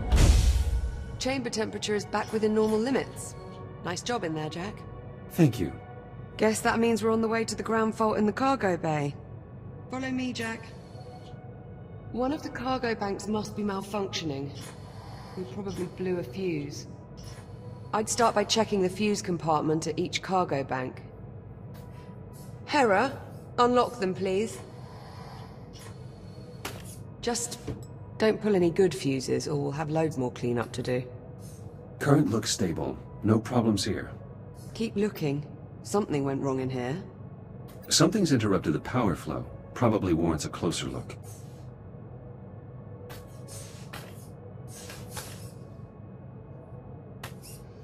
Chamber temperature is back within normal limits. Nice job in there, Jack. Thank you. Guess that means we're on the way to the ground fault in the cargo bay. Follow me, Jack. One of the cargo banks must be malfunctioning. We probably blew a fuse. I'd start by checking the fuse compartment at each cargo bank. Hera, unlock them, please. Just don't pull any good fuses, or we'll have loads more cleanup to do. Current looks stable. No problems here. Keep looking. Something went wrong in here. Something's interrupted the power flow. Probably warrants a closer look.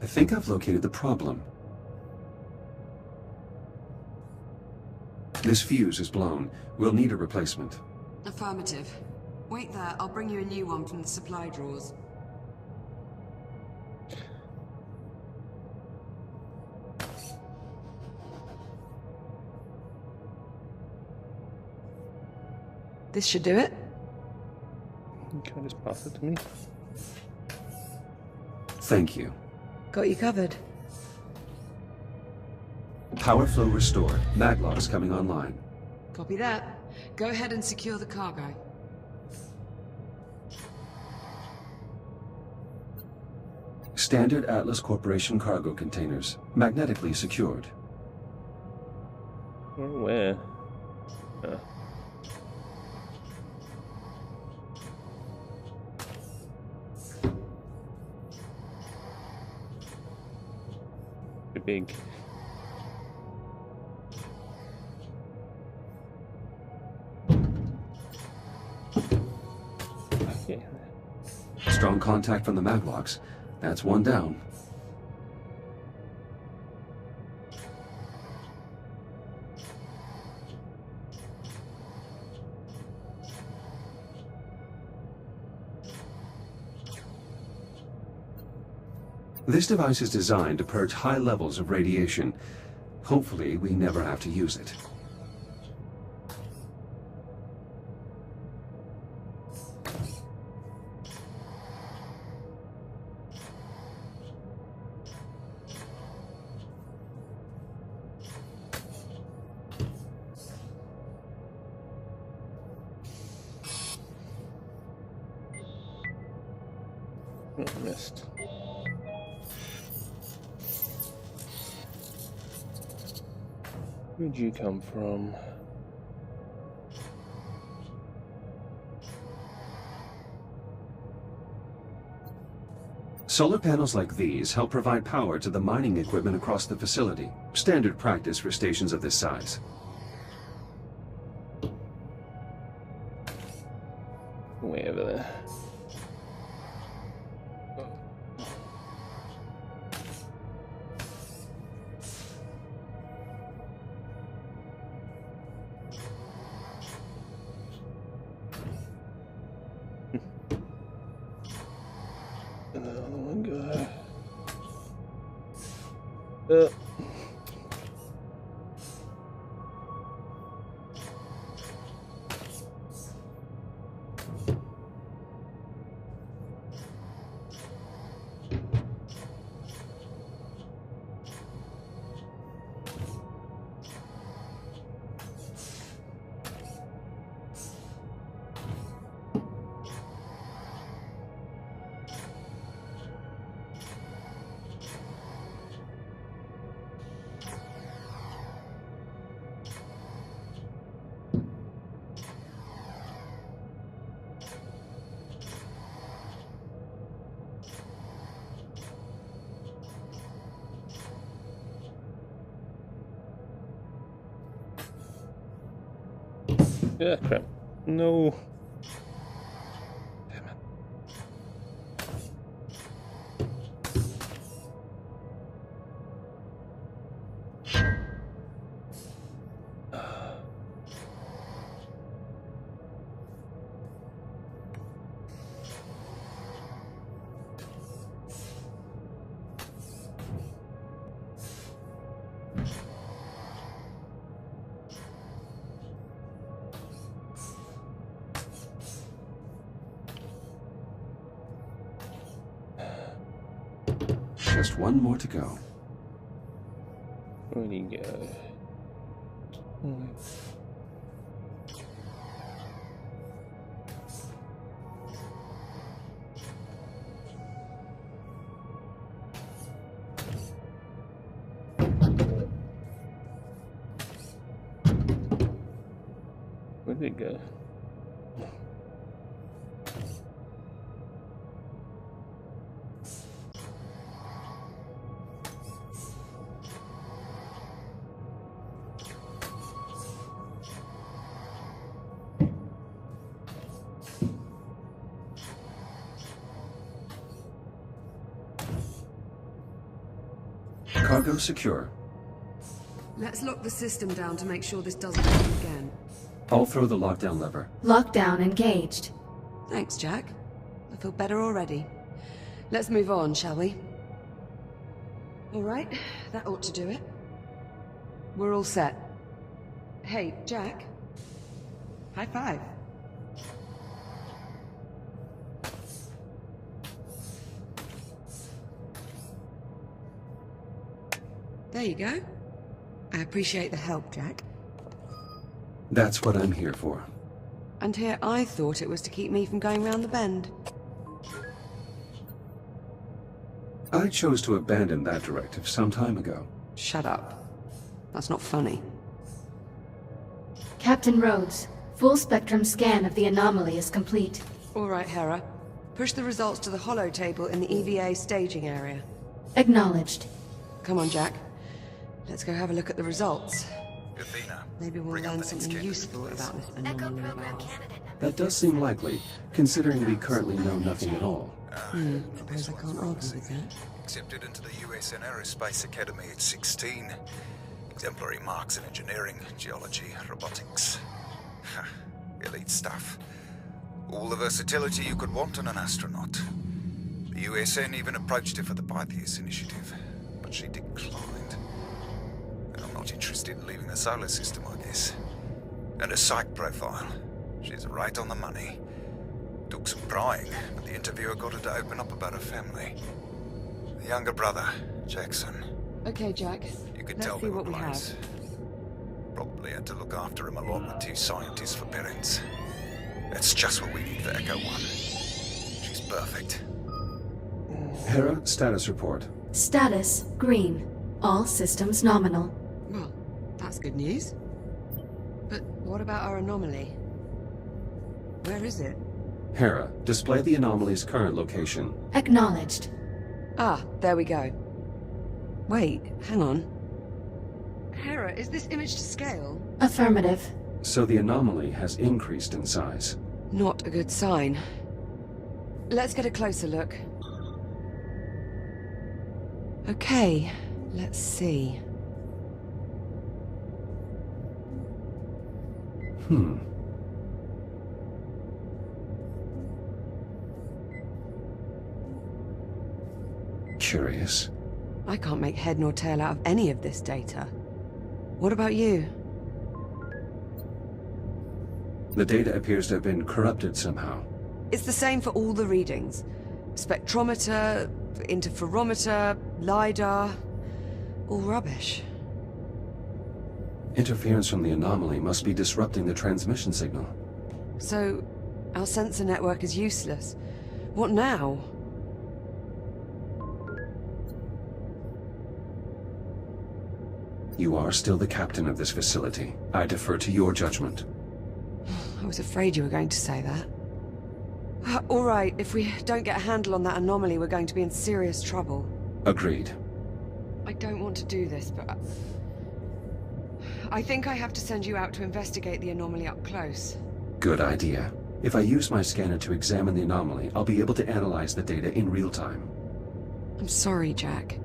I think I've located the problem. This fuse is blown. We'll need a replacement. Affirmative. Wait there, I'll bring you a new one from the supply drawers. This should do it. Can I just pass it to me? Thank you. Got you covered. Power flow restored. Maglocks coming online. Copy that. Go ahead and secure the cargo. Standard Atlas Corporation cargo containers. Magnetically secured. Where? Big. Okay. Strong contact from the Maglocks. That's one down. This device is designed to purge high levels of radiation. Hopefully, we never have to use it. Oh, I missed. Where'd you come from? Solar panels like these help provide power to the mining equipment across the facility. Standard practice for stations of this size. Way over there. Another one go. Yeah, crap. No. Damn it. Just one more to go. Where'd he go? Where'd it go? Cargo secure. Let's lock the system down to make sure this doesn't happen again. I'll throw the lockdown lever. Lockdown engaged. Thanks, Jack. I feel better already. Let's move on, shall we? All right, that ought to do it. We're all set. Hey, Jack. High five. There you go. I appreciate the help, Jack. That's what I'm here for. And here I thought it was to keep me from going round the bend. I chose to abandon that directive some time ago. Shut up. That's not funny. Captain Rhodes, full spectrum scan of the anomaly is complete. All right, Hera. Push the results to the holo table in the EVA staging area. Acknowledged. Come on, Jack. Let's go have a look at the results. Athena, Maybe we'll bring up learn the something next useful candidate, about this Echo anomaly of program ours. candidate number. That does seem likely, considering we currently know nothing at all. Suppose I can't argue with that. Accepted into the USN Aerospace Academy at 16. Exemplary marks in engineering, geology, robotics. Elite stuff. All the versatility you could want in an astronaut. The USN even approached her for the Pythias initiative, but she declined. I'm not interested in leaving the solar system, I guess. And her psych profile. She's right on the money. Took some prying, but the interviewer got her to open up about her family. The younger brother, Jackson. Okay, Jack. You could Let's tell see they were what we have. close. Probably had to look after him along with 2 scientists for parents. That's just what we need for Echo 1. She's perfect. Hera, status report. Status, green. All systems nominal. Well, that's good news. But what about our anomaly? Where is it? Hera, display the anomaly's current location. Acknowledged. Ah, there we go. Wait, hang on. Hera, is this image to scale? Affirmative. So the anomaly has increased in size. Not a good sign. Let's get a closer look. Okay, let's see. Curious. I can't make head nor tail out of any of this data. What about you? The data appears to have been corrupted somehow. It's the same for all the readings. Spectrometer, interferometer, LiDAR... all rubbish. Interference from the anomaly must be disrupting the transmission signal. So, our sensor network is useless. What now? You are still the captain of this facility. I defer to your judgment. I was afraid you were going to say that. All right, if we don't get a handle on that anomaly, we're going to be in serious trouble. Agreed. I don't want to do this, but... I think I have to send you out to investigate the anomaly up close. Good idea. If I use my scanner to examine the anomaly, I'll be able to analyze the data in real time. I'm sorry, Jack.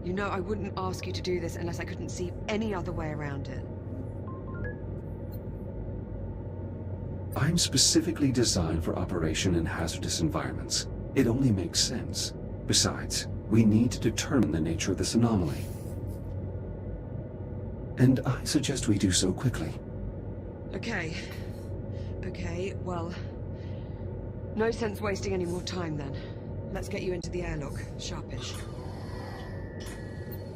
You know I wouldn't ask you to do this unless I couldn't see any other way around it. I'm specifically designed for operation in hazardous environments. It only makes sense. Besides, we need to determine the nature of this anomaly. And I suggest we do so quickly. Okay, well... No sense wasting any more time then. Let's get you into the airlock, sharpish.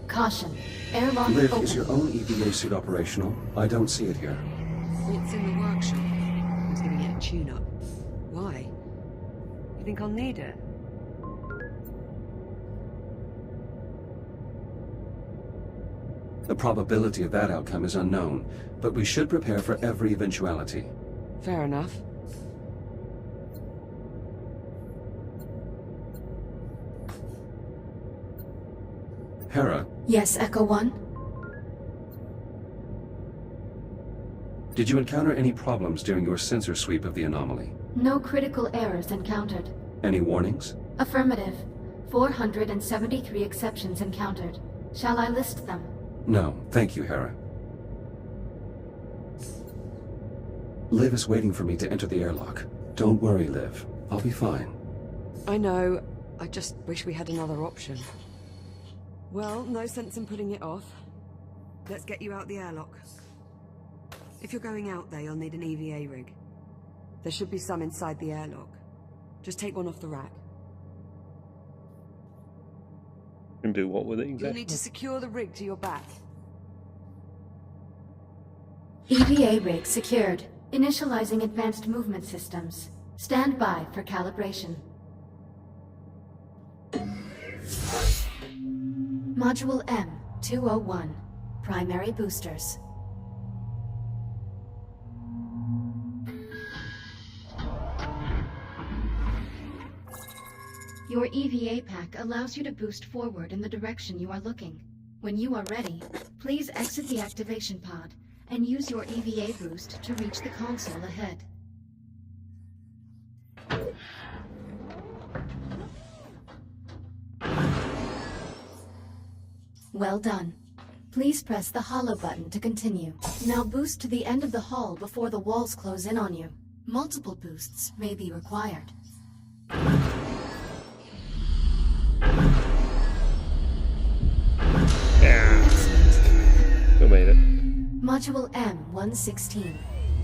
Caution. Airlock Liv, open. is your own EVA suit operational? I don't see it here. It's in the workshop. I was giving it a tune-up. Why? You think I'll need it? The probability of that outcome is unknown, but we should prepare for every eventuality. Fair enough. Hera, Yes, Echo 1? did you encounter any problems during your sensor sweep of the anomaly? No critical errors encountered. Any warnings? Affirmative. 473 exceptions encountered. Shall I list them? No, thank you, Hera. Liv is waiting for me to enter the airlock. Don't worry, Liv. I'll be fine. I know. I just wish we had another option. Well, no sense in putting it off. Let's get you out the airlock. If you're going out there, you'll need an EVA rig. There should be some inside the airlock. Just take one off the rack. And do what with it You'll exactly? need to secure the rig to your back. EVA rig secured. Initializing advanced movement systems. Stand by for calibration. Module M-201. Primary boosters. Your EVA pack allows you to boost forward in the direction you are looking. When you are ready, please exit the activation pod and use your EVA boost to reach the console ahead. Well done. Please press the hollow button to continue. Now boost to the end of the hall before the walls close in on you. Multiple boosts may be required. Who made it? Module M-116.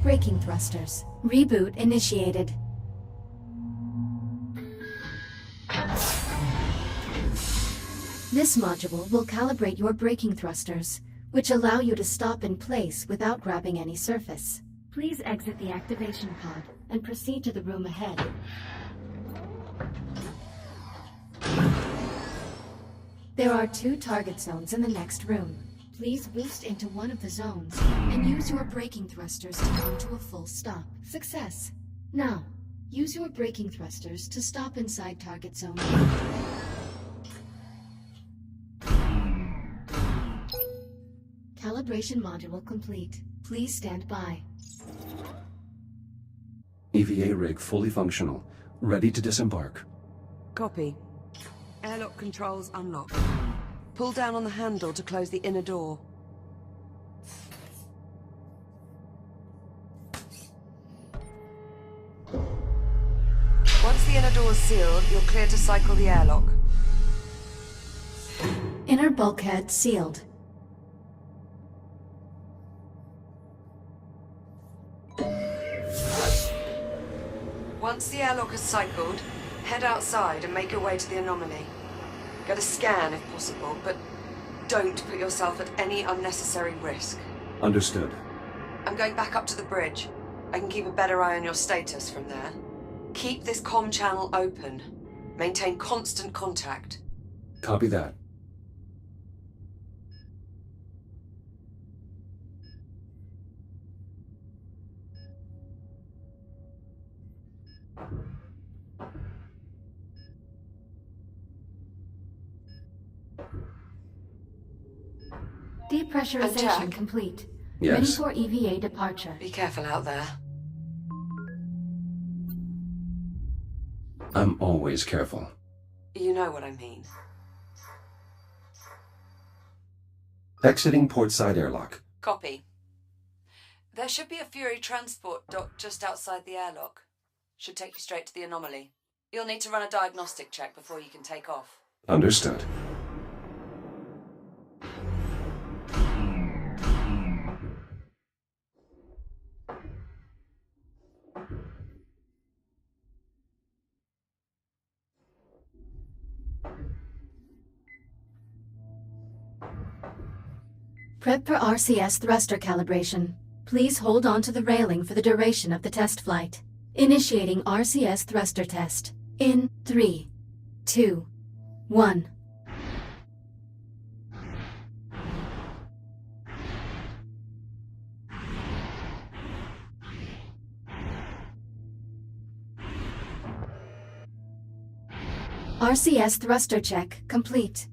Braking thrusters. Reboot initiated. This module will calibrate your braking thrusters, which allow you to stop in place without grabbing any surface. Please exit the activation pod and proceed to the room ahead. There are 2 target zones in the next room. Please boost into one of the zones and use your braking thrusters to come to a full stop. Success. Now, use your braking thrusters to stop inside target zone. Calibration module complete. Please stand by. EVA rig fully functional. Ready to disembark. Copy. Airlock controls unlocked. Pull down on the handle to close the inner door. Once the inner door is sealed, you're clear to cycle the airlock. Inner bulkhead sealed. Once the airlock is cycled, head outside and make your way to the anomaly. Get a scan if possible, but don't put yourself at any unnecessary risk. Understood. I'm going back up to the bridge. I can keep a better eye on your status from there. Keep this comm channel open. Maintain constant contact. Copy that. Depressurization Jack. complete. Yes. Ready for EVA departure. Be careful out there. I'm always careful. You know what I mean. Exiting portside airlock. Copy. There should be a Fury transport dock just outside the airlock. Should take you straight to the anomaly. You'll need to run a diagnostic check before you can take off. Understood. Prep for RCS thruster calibration. Please hold on to the railing for the duration of the test flight. Initiating RCS thruster test. In 3, 2, 1. RCS thruster check complete.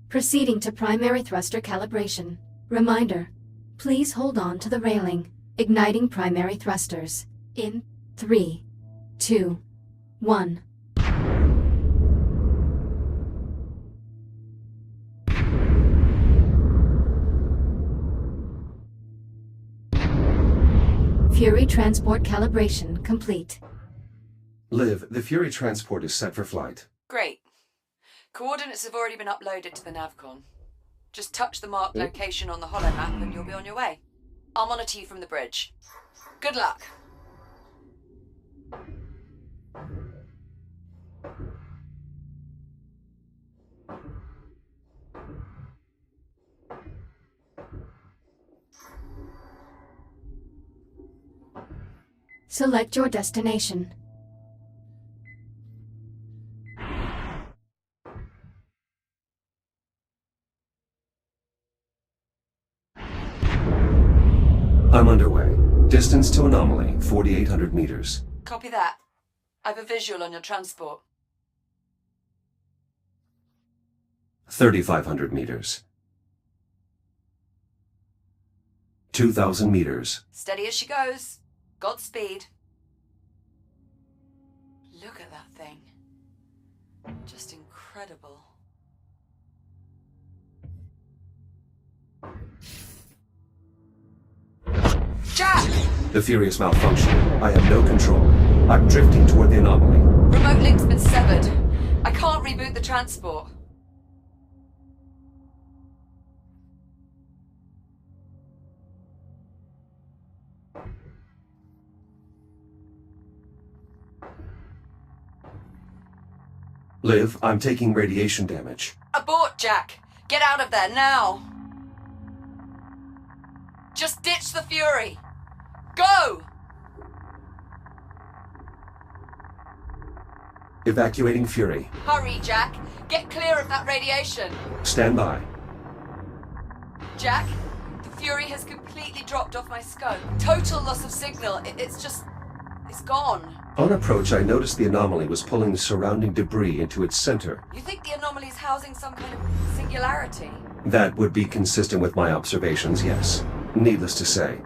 Proceeding to primary thruster calibration. Reminder, please hold on to the railing. Igniting primary thrusters. In 3, 2, 1. Fury transport calibration complete. Liv, the Fury transport is set for flight. Great. Coordinates have already been uploaded to the Navcon. Just touch the marked location on the holomap and you'll be on your way. I'll monitor you from the bridge. Good luck. Select your destination. I'm underway. Distance to anomaly, 4,800 meters. Copy that. I have a visual on your transport. 3,500 meters. 2,000 meters. Steady as she goes. Godspeed. Look at that thing. Just incredible. Jack! The Fury is malfunctioning. I have no control. I'm drifting toward the anomaly. Remote link's been severed. I can't reboot the transport. Liv, I'm taking radiation damage. Abort, Jack! Get out of there, now! Just ditch the Fury! Go! Evacuating Fury. Hurry, Jack! Get clear of that radiation! Stand by. Jack, the Fury has completely dropped off my scope. Total loss of signal. It's gone. On approach, I noticed the anomaly was pulling the surrounding debris into its center. You think the anomaly's housing some kind of singularity? That would be consistent with my observations, yes. Needless to say,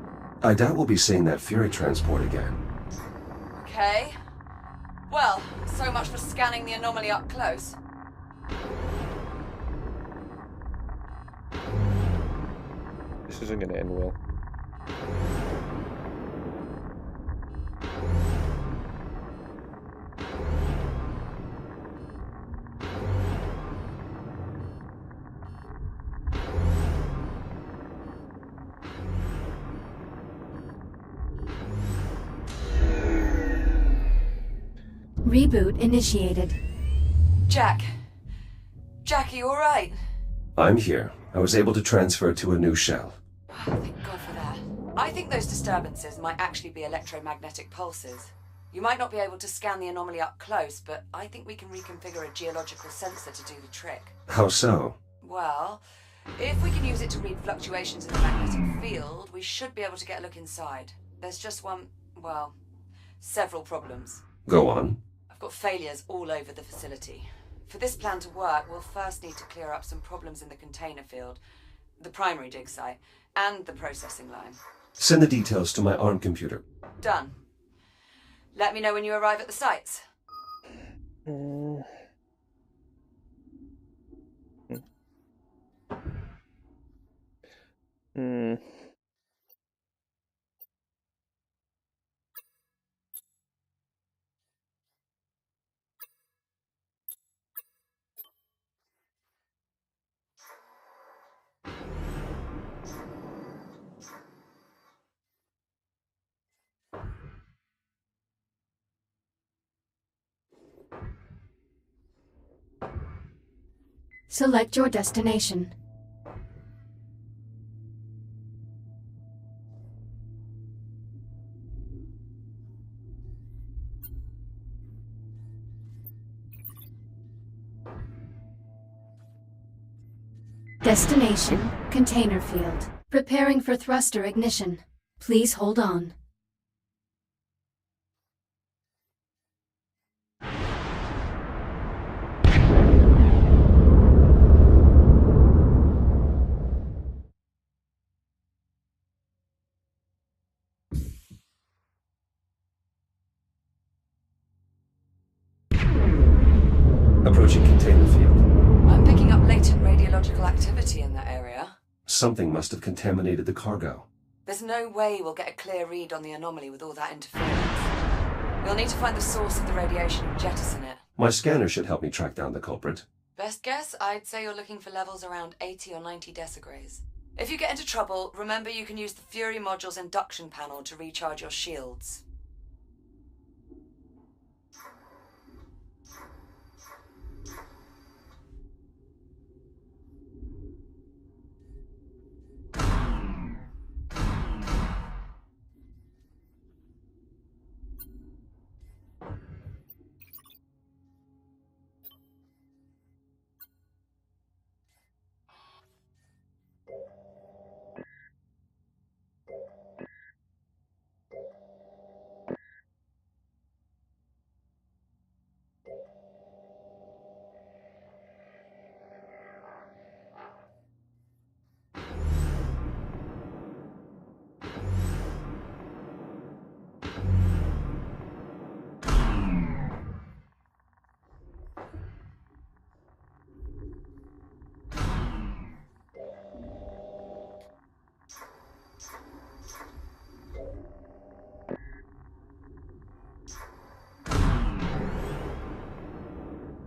I doubt we'll be seeing that Fury transport again. Okay. Well, so much for scanning the anomaly up close. This isn't going to end well. Reboot initiated. Jack, are you alright? I'm here. I was able to transfer to a new shell. Thank God for that. I think those disturbances might actually be electromagnetic pulses. You might not be able to scan the anomaly up close, but I think we can reconfigure a geological sensor to do the trick. How so? Well, if we can use it to read fluctuations in the magnetic field, we should be able to get a look inside. There's just several problems. Go on. I've got failures all over the facility. For this plan to work, we'll first need to clear up some problems in the container field, the primary dig site, and the processing line. Send the details to my ARM computer. Done. Let me know when you arrive at the sites. Select your destination. Destination, container field. Preparing for thruster ignition. Please hold on. Approaching container field. I'm picking up latent radiological activity in that area. Something must have contaminated the cargo. There's no way we'll get a clear read on the anomaly with all that interference. We'll need to find the source of the radiation and jettison it. My scanner should help me track down the culprit. Best guess, I'd say you're looking for levels around 80 or 90 decigrays. If you get into trouble, remember you can use the Fury module's induction panel to recharge your shields.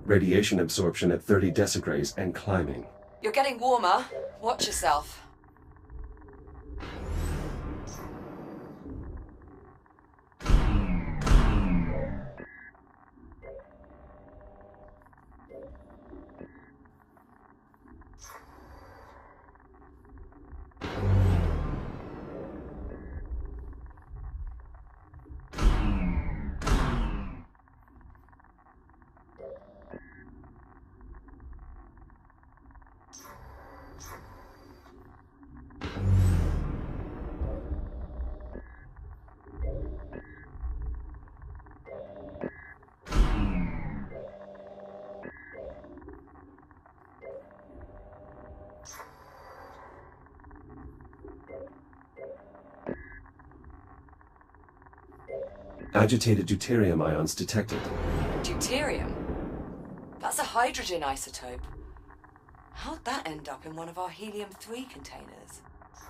Radiation absorption at 30 decigrays and climbing. You're getting warmer. Watch yourself. Agitated deuterium ions detected. Deuterium? That's a hydrogen isotope. How'd that end up in one of our helium-3 containers?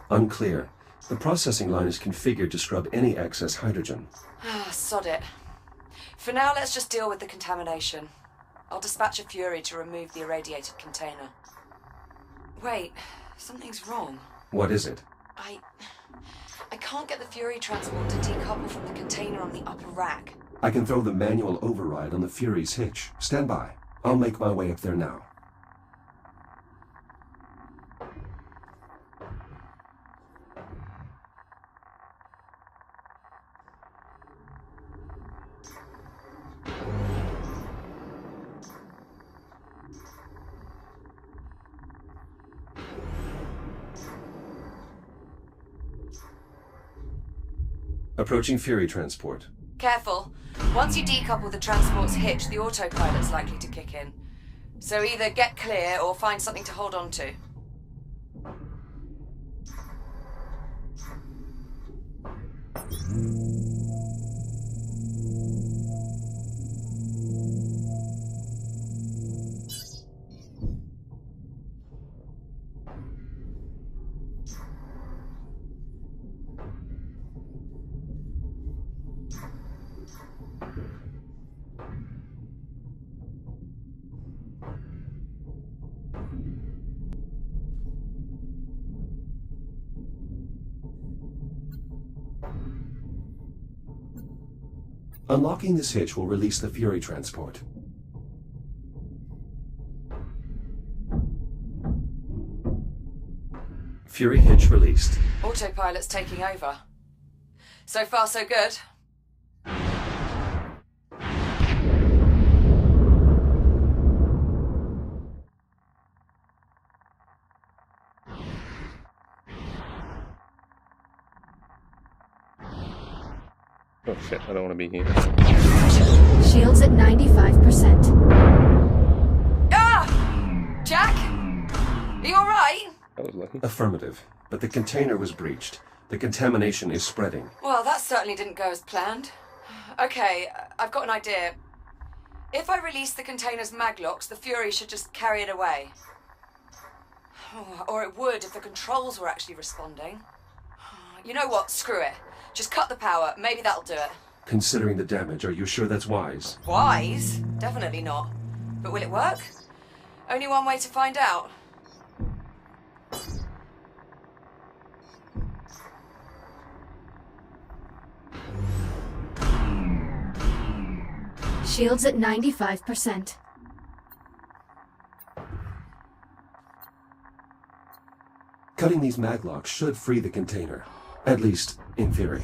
Unclear. The processing line is configured to scrub any excess hydrogen. Ah, sod it. For now, let's just deal with the contamination. I'll dispatch a Fury to remove the irradiated container. Wait, something's wrong. What is it? I can't get the Fury transport to decouple from the container on the upper rack. I can throw the manual override on the Fury's hitch. Stand by. I'll make my way up there now. Approaching Fury transport. Careful. Once you decouple the transport's hitch, the autopilot's likely to kick in. So either get clear or find something to hold on to. Unlocking this hitch will release the Fury transport. Fury hitch released. Autopilot's taking over. So far, so good. Oh shit, I don't want to be here. Shields at 95%. Ah! Jack? Are you alright? That was lucky. Affirmative, but the container was breached. The contamination is spreading. Well, that certainly didn't go as planned. Okay, I've got an idea. If I release the container's maglocks, the Fury should just carry it away. Or it would if the controls were actually responding. You know what? Screw it. Just cut the power. Maybe that'll do it. Considering the damage, are you sure that's wise? Wise? Definitely not. But will it work? Only one way to find out. Shields at 95%. Cutting these maglocks should free the container. At least, in theory.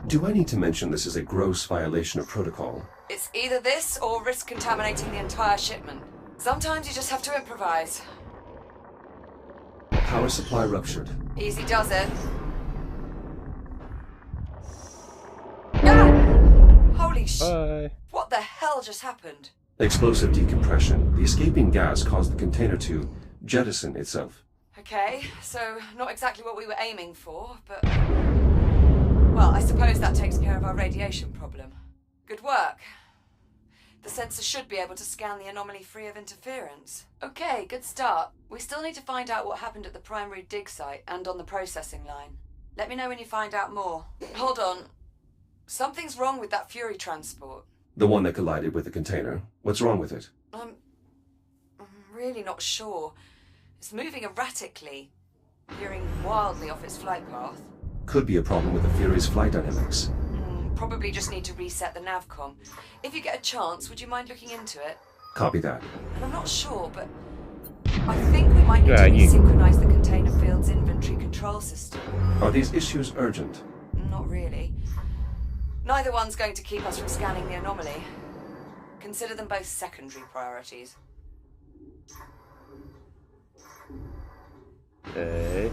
Do I need to mention this is a gross violation of protocol? It's either this or risk contaminating the entire shipment. Sometimes you just have to improvise. Power supply ruptured. Easy does it. Ah! Holy sh... Bye. What the hell just happened? Explosive decompression. The escaping gas caused the container to jettison itself. Okay, so not exactly what we were aiming for, but... Well, I suppose that takes care of our radiation problem. Good work. The sensor should be able to scan the anomaly free of interference. Okay, good start. We still need to find out what happened at the primary dig site and on the processing line. Let me know when you find out more. Hold on. Something's wrong with that Fury transport. The one that collided with the container. What's wrong with it? I'm really not sure. It's moving erratically, veering wildly off its flight path. Could be a problem with the Fury's flight dynamics. Probably just need to reset the navcom. If you get a chance, would you mind looking into it? Copy that. And I'm not sure, but I think we might need to you- resynchronize the container field's inventory control system. Are these issues urgent? Not really. Neither one's going to keep us from scanning the anomaly. Consider them both secondary priorities. Okay.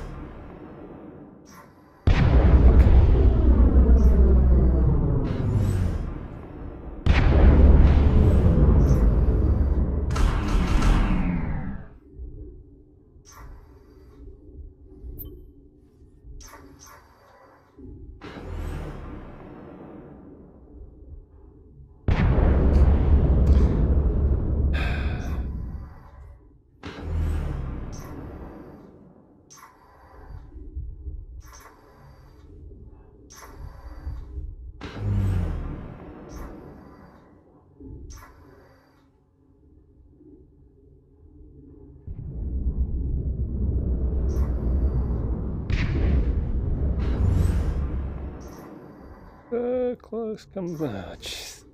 so close. Come on. Jeez.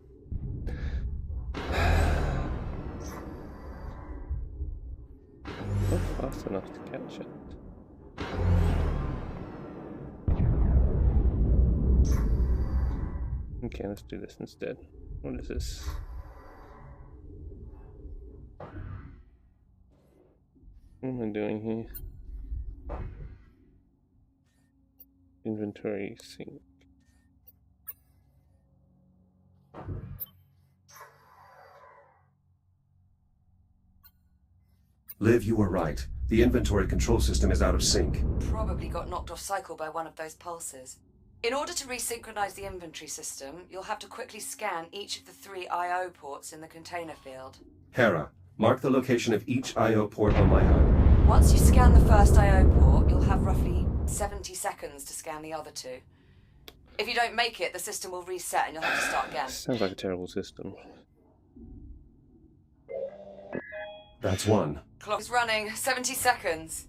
Not fast enough to catch it. Okay, let's do this instead. What is this? What am I doing here? Inventory sync. Liv, you were right. The inventory control system is out of sync. Probably got knocked off cycle by one of those pulses. In order to resynchronize the inventory system, you'll have to quickly scan each of the 3 I/O ports in the container field. Hera, mark the location of each I/O port on my HUD. Once you scan the first I/O port, you'll have roughly 70 seconds to scan the other 2. If you don't make it, the system will reset and you'll have to start again. Sounds like a terrible system. That's one. Clock is running. 70 seconds.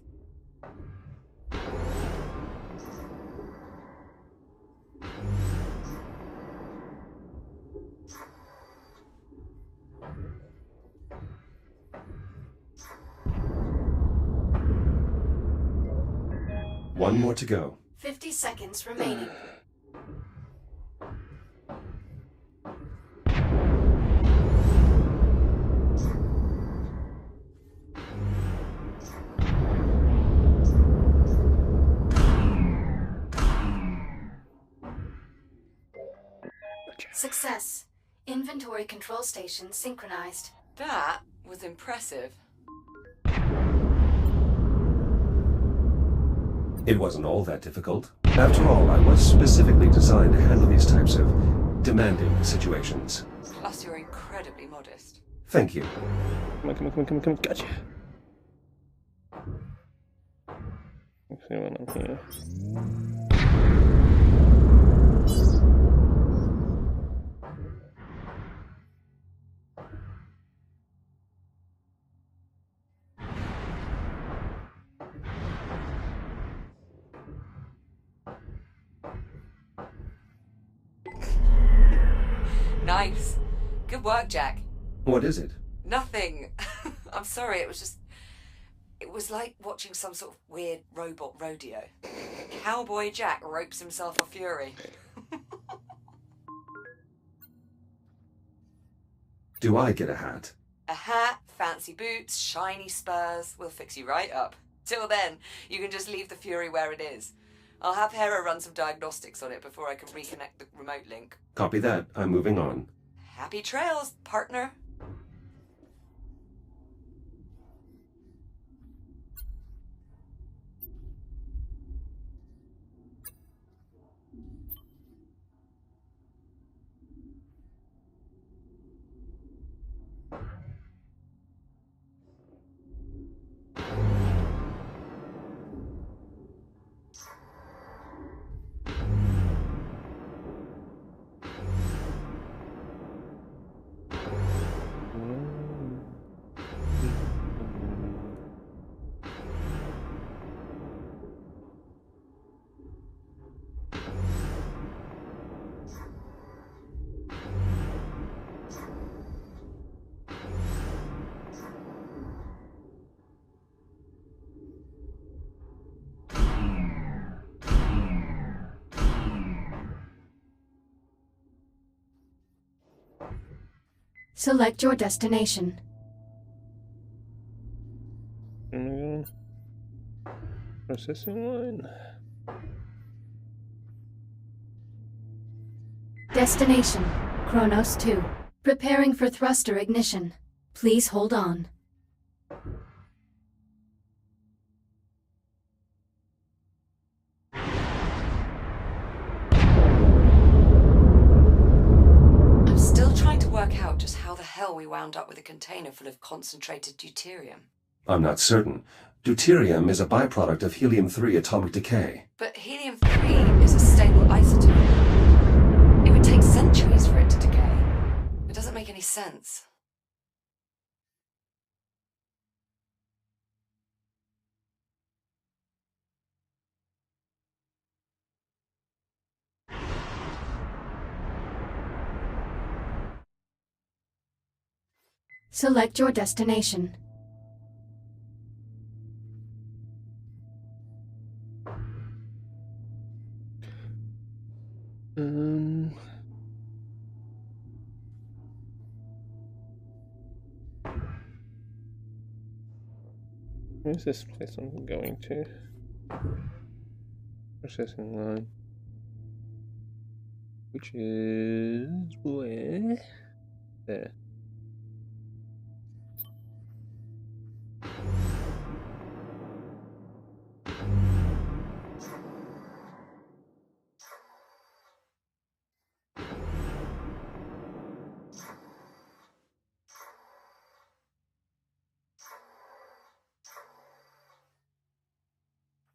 One more to go. 50 seconds remaining. Success. Inventory control station synchronized. That was impressive. It wasn't all that difficult. After all, I was specifically designed to handle these types of demanding situations. Plus, you're incredibly modest. Thank you. Come on, come on, come on, come on, come on. Gotcha. Let's see when I'm here. Nice. Good work, Jack. What is it? Nothing. I'm sorry, it was like watching some sort of weird robot rodeo. Cowboy Jack ropes himself a Fury. Do I get a hat? A hat, fancy boots, shiny spurs. We'll fix you right up. Till then, you can just leave the Fury where it is. I'll have Hera run some diagnostics on it before I can reconnect the remote link. Copy that. I'm moving on. Happy trails, partner. Select your destination. Processing line. Destination, Kronos 2. Preparing for thruster ignition. Please hold on. I'm still trying to work out just how the hell we wound up with a container full of concentrated deuterium. I'm not certain. Deuterium is a byproduct of helium-3 atomic decay. But helium-3 is a stable isotope. It would take centuries for it to decay. It doesn't make any sense. Select your destination. Where's this place I'm going to? Processing line. Which is where? There.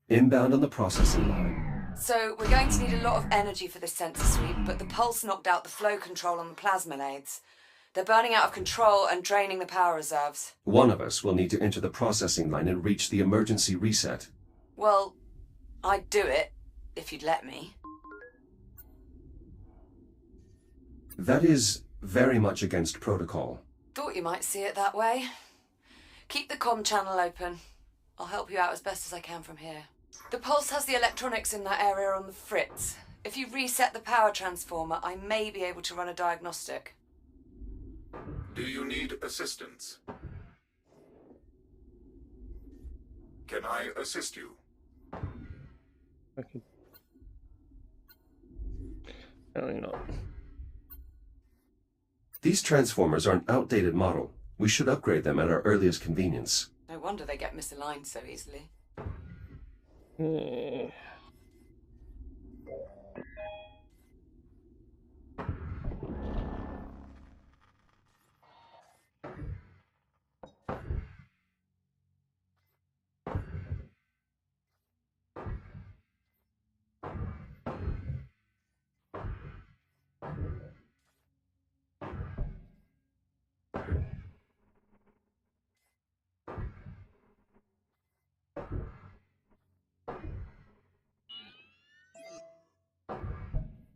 Inbound on the processing line. So, we're going to need a lot of energy for this sensor sweep, but the pulse knocked out the flow control on the plasma lathes. They're burning out of control and draining the power reserves. One of us will need to enter the processing line and reach the emergency reset. Well, I'd do it, if you'd let me. That is very much against protocol. Thought you might see it that way. Keep the comm channel open. I'll help you out as best as I can from here. The pulse has the electronics in that area on the fritz. If you reset the power transformer, I may be able to run a diagnostic. Do you need assistance? Can I assist you? Okay. Apparently not. These transformers are an outdated model. We should upgrade them at our earliest convenience. No wonder they get misaligned so easily.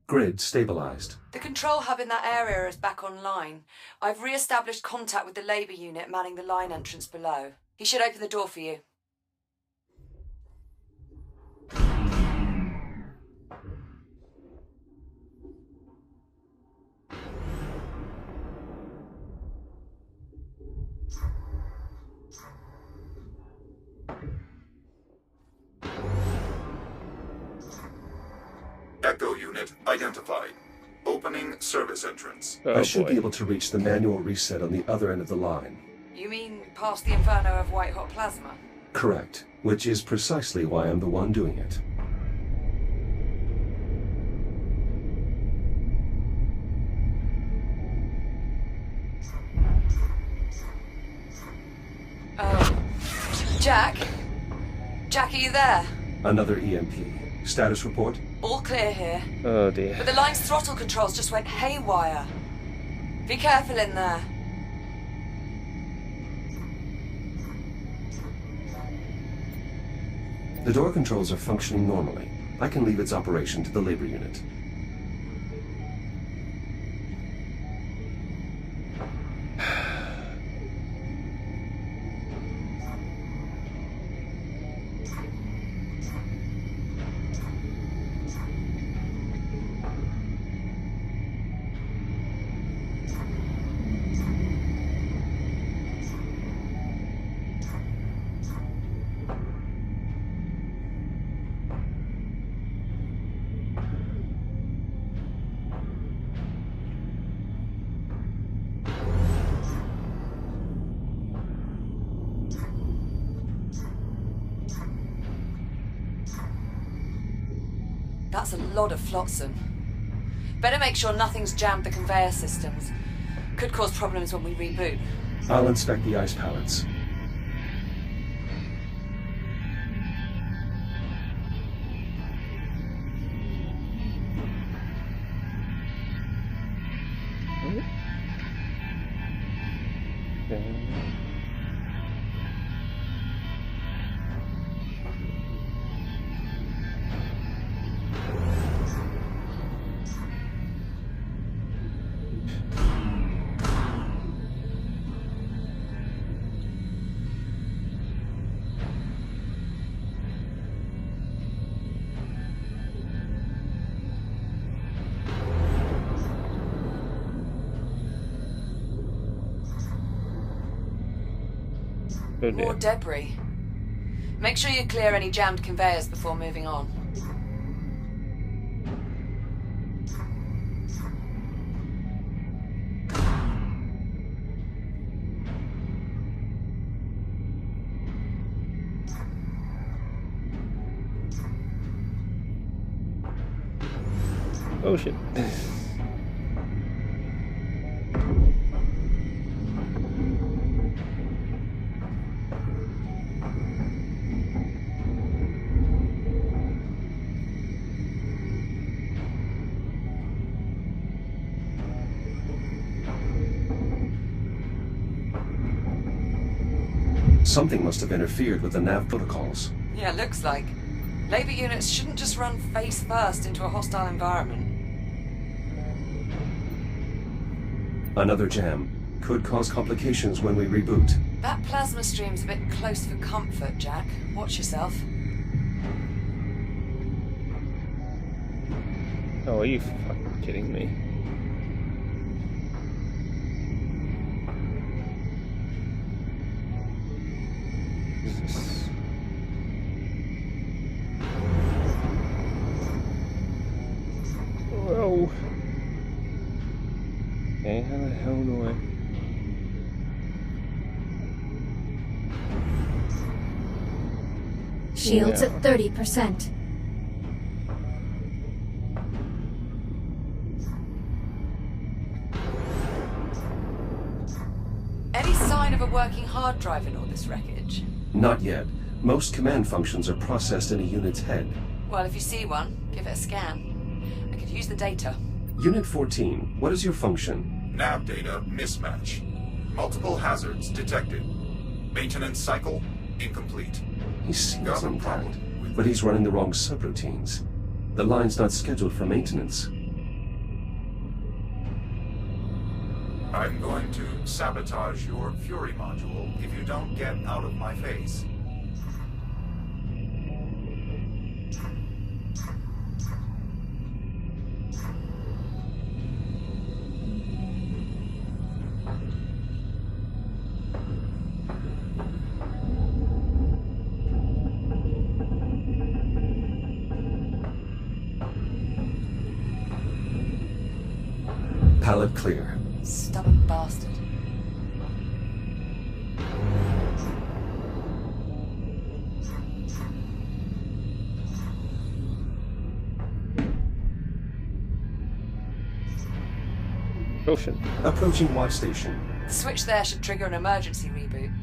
Grid stabilized. The control hub in that area is back online. I've re-established contact with the labour unit manning the line entrance below. He should open the door for you. Echo unit identified. Opening service entrance. I should be able to reach the manual reset on the other end of the line. You mean past the inferno of white-hot plasma? Correct, which is precisely why I'm the one doing it. Jack? Jack, are you there? Another EMP. Status report? All clear here. Oh dear. But the line's throttle controls just went haywire. Be careful in there. The door controls are functioning normally. I can leave its operation to the labor unit. That's a lot of flotsam. Better make sure nothing's jammed the conveyor systems. Could cause problems when we reboot. I'll inspect the ice pallets. Oh More dear. debris. Make sure you clear any jammed conveyors before moving on. Oh shit. Something must have interfered with the nav protocols. Yeah, looks like. Labor units shouldn't just run face first into a hostile environment. Another jam. Could cause complications when we reboot. That plasma stream's a bit close for comfort, Jack. Watch yourself. Oh, are you fucking kidding me? Jesus. Whoa. Okay, how the hell do I... Shields Yeah. at 30%. Any sign of a working hard drive in all this wreckage? Not yet. Most command functions are processed in a unit's head. Well, if you see one, give it a scan. I could use the data. Unit 14, what is your function? Nav data mismatch. Multiple hazards detected. Maintenance cycle incomplete. He seems Got a intact, problem. but he's running the wrong subroutines. The line's not scheduled for maintenance. I'm going to sabotage your Fury module if you don't get out of my face. Pallet clear. Stubborn bastard. Ocean. Approaching watch station. The switch there should trigger an emergency reboot.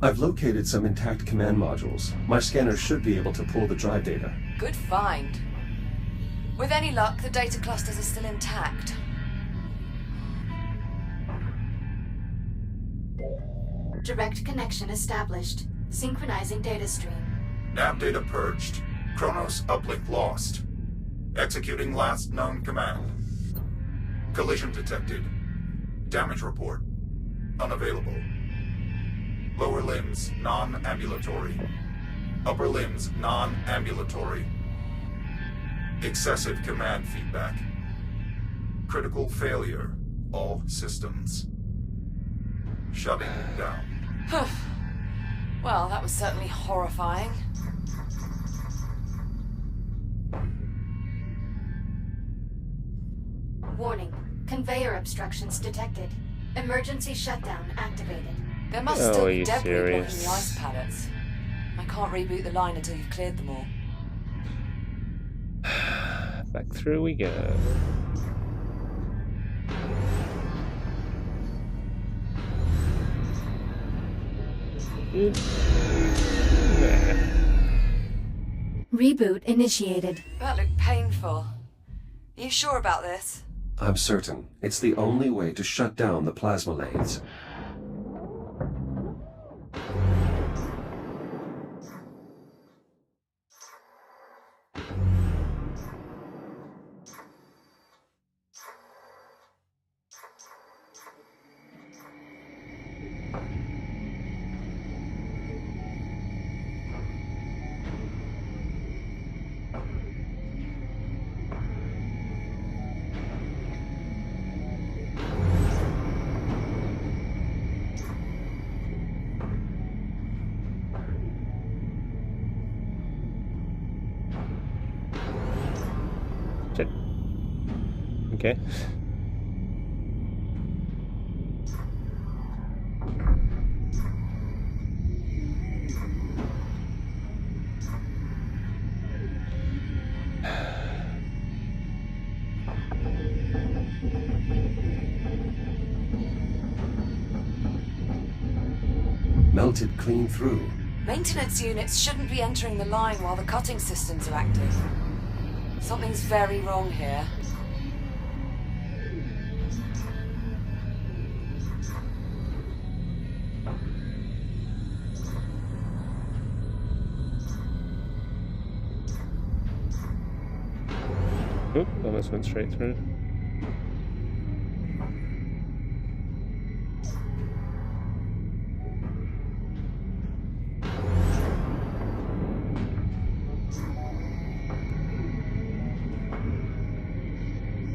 I've located some intact command modules. My scanner should be able to pull the drive data. Good find. With any luck, the data clusters are still intact. Direct connection established. Synchronizing data stream. Nav data purged. Kronos uplink lost. Executing last known command. Collision detected. Damage report. Unavailable. Lower limbs non-ambulatory. Upper limbs non-ambulatory. Excessive command feedback. Critical failure. All systems. Shutting down. Well, that was certainly horrifying. Warning. Conveyor obstructions detected. Emergency shutdown activated. There must Oh, still are be you debris blocking serious? the ice pallets. I can't reboot the line until you've cleared them all. Back through we go. Nah. Reboot initiated. That looked painful. Are you sure about this? I'm certain. It's the only way to shut down the plasma lathes. Okay. Melted clean through. Maintenance units shouldn't be entering the line while the cutting systems are active. Something's very wrong here. Oop, almost went straight through.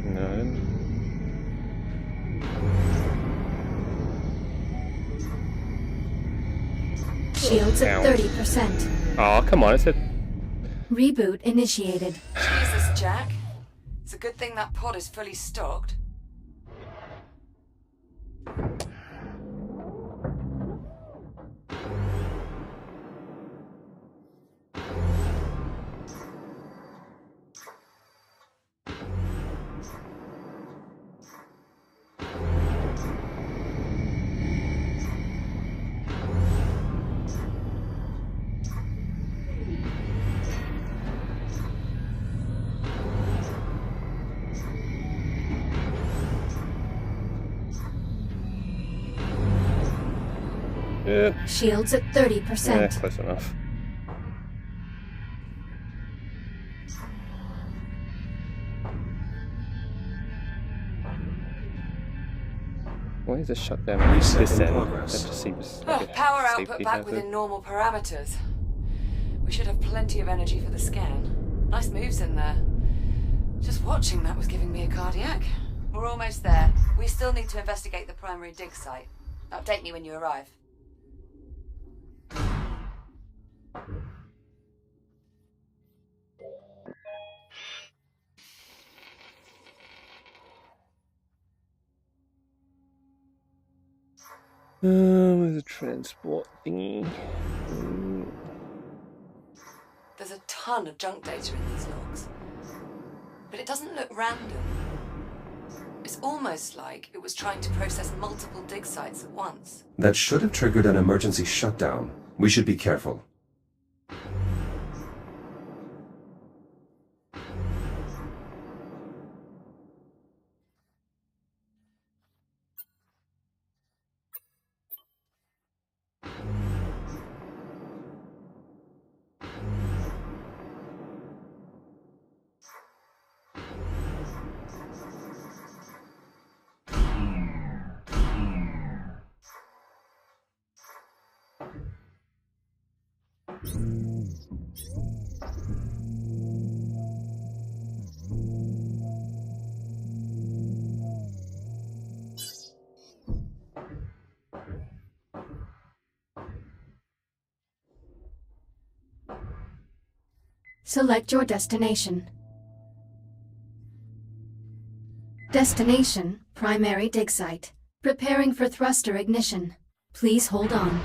No, I didn't. Shields at Ow. 30%. Oh, come on, it's a... Reboot initiated. Jesus, Jack. It's a good thing that pod is fully stocked. Shields at 30%. Yeah, close enough. Why is this shut down at Reset this in end? That progress. just seems Oh, like a power safety output back hazard. within normal parameters. We should have plenty of energy for the scan. Nice moves in there. Just watching that was giving me a cardiac. We're almost there. We still need to investigate the primary dig site. Update me when you arrive. There's a transport thingy. There's a ton of junk data in these logs. But it doesn't look random. It's almost like it was trying to process multiple dig sites at once. That should have triggered an emergency shutdown. We should be careful. Select your destination. Destination, primary dig site. Preparing for thruster ignition. Please hold on.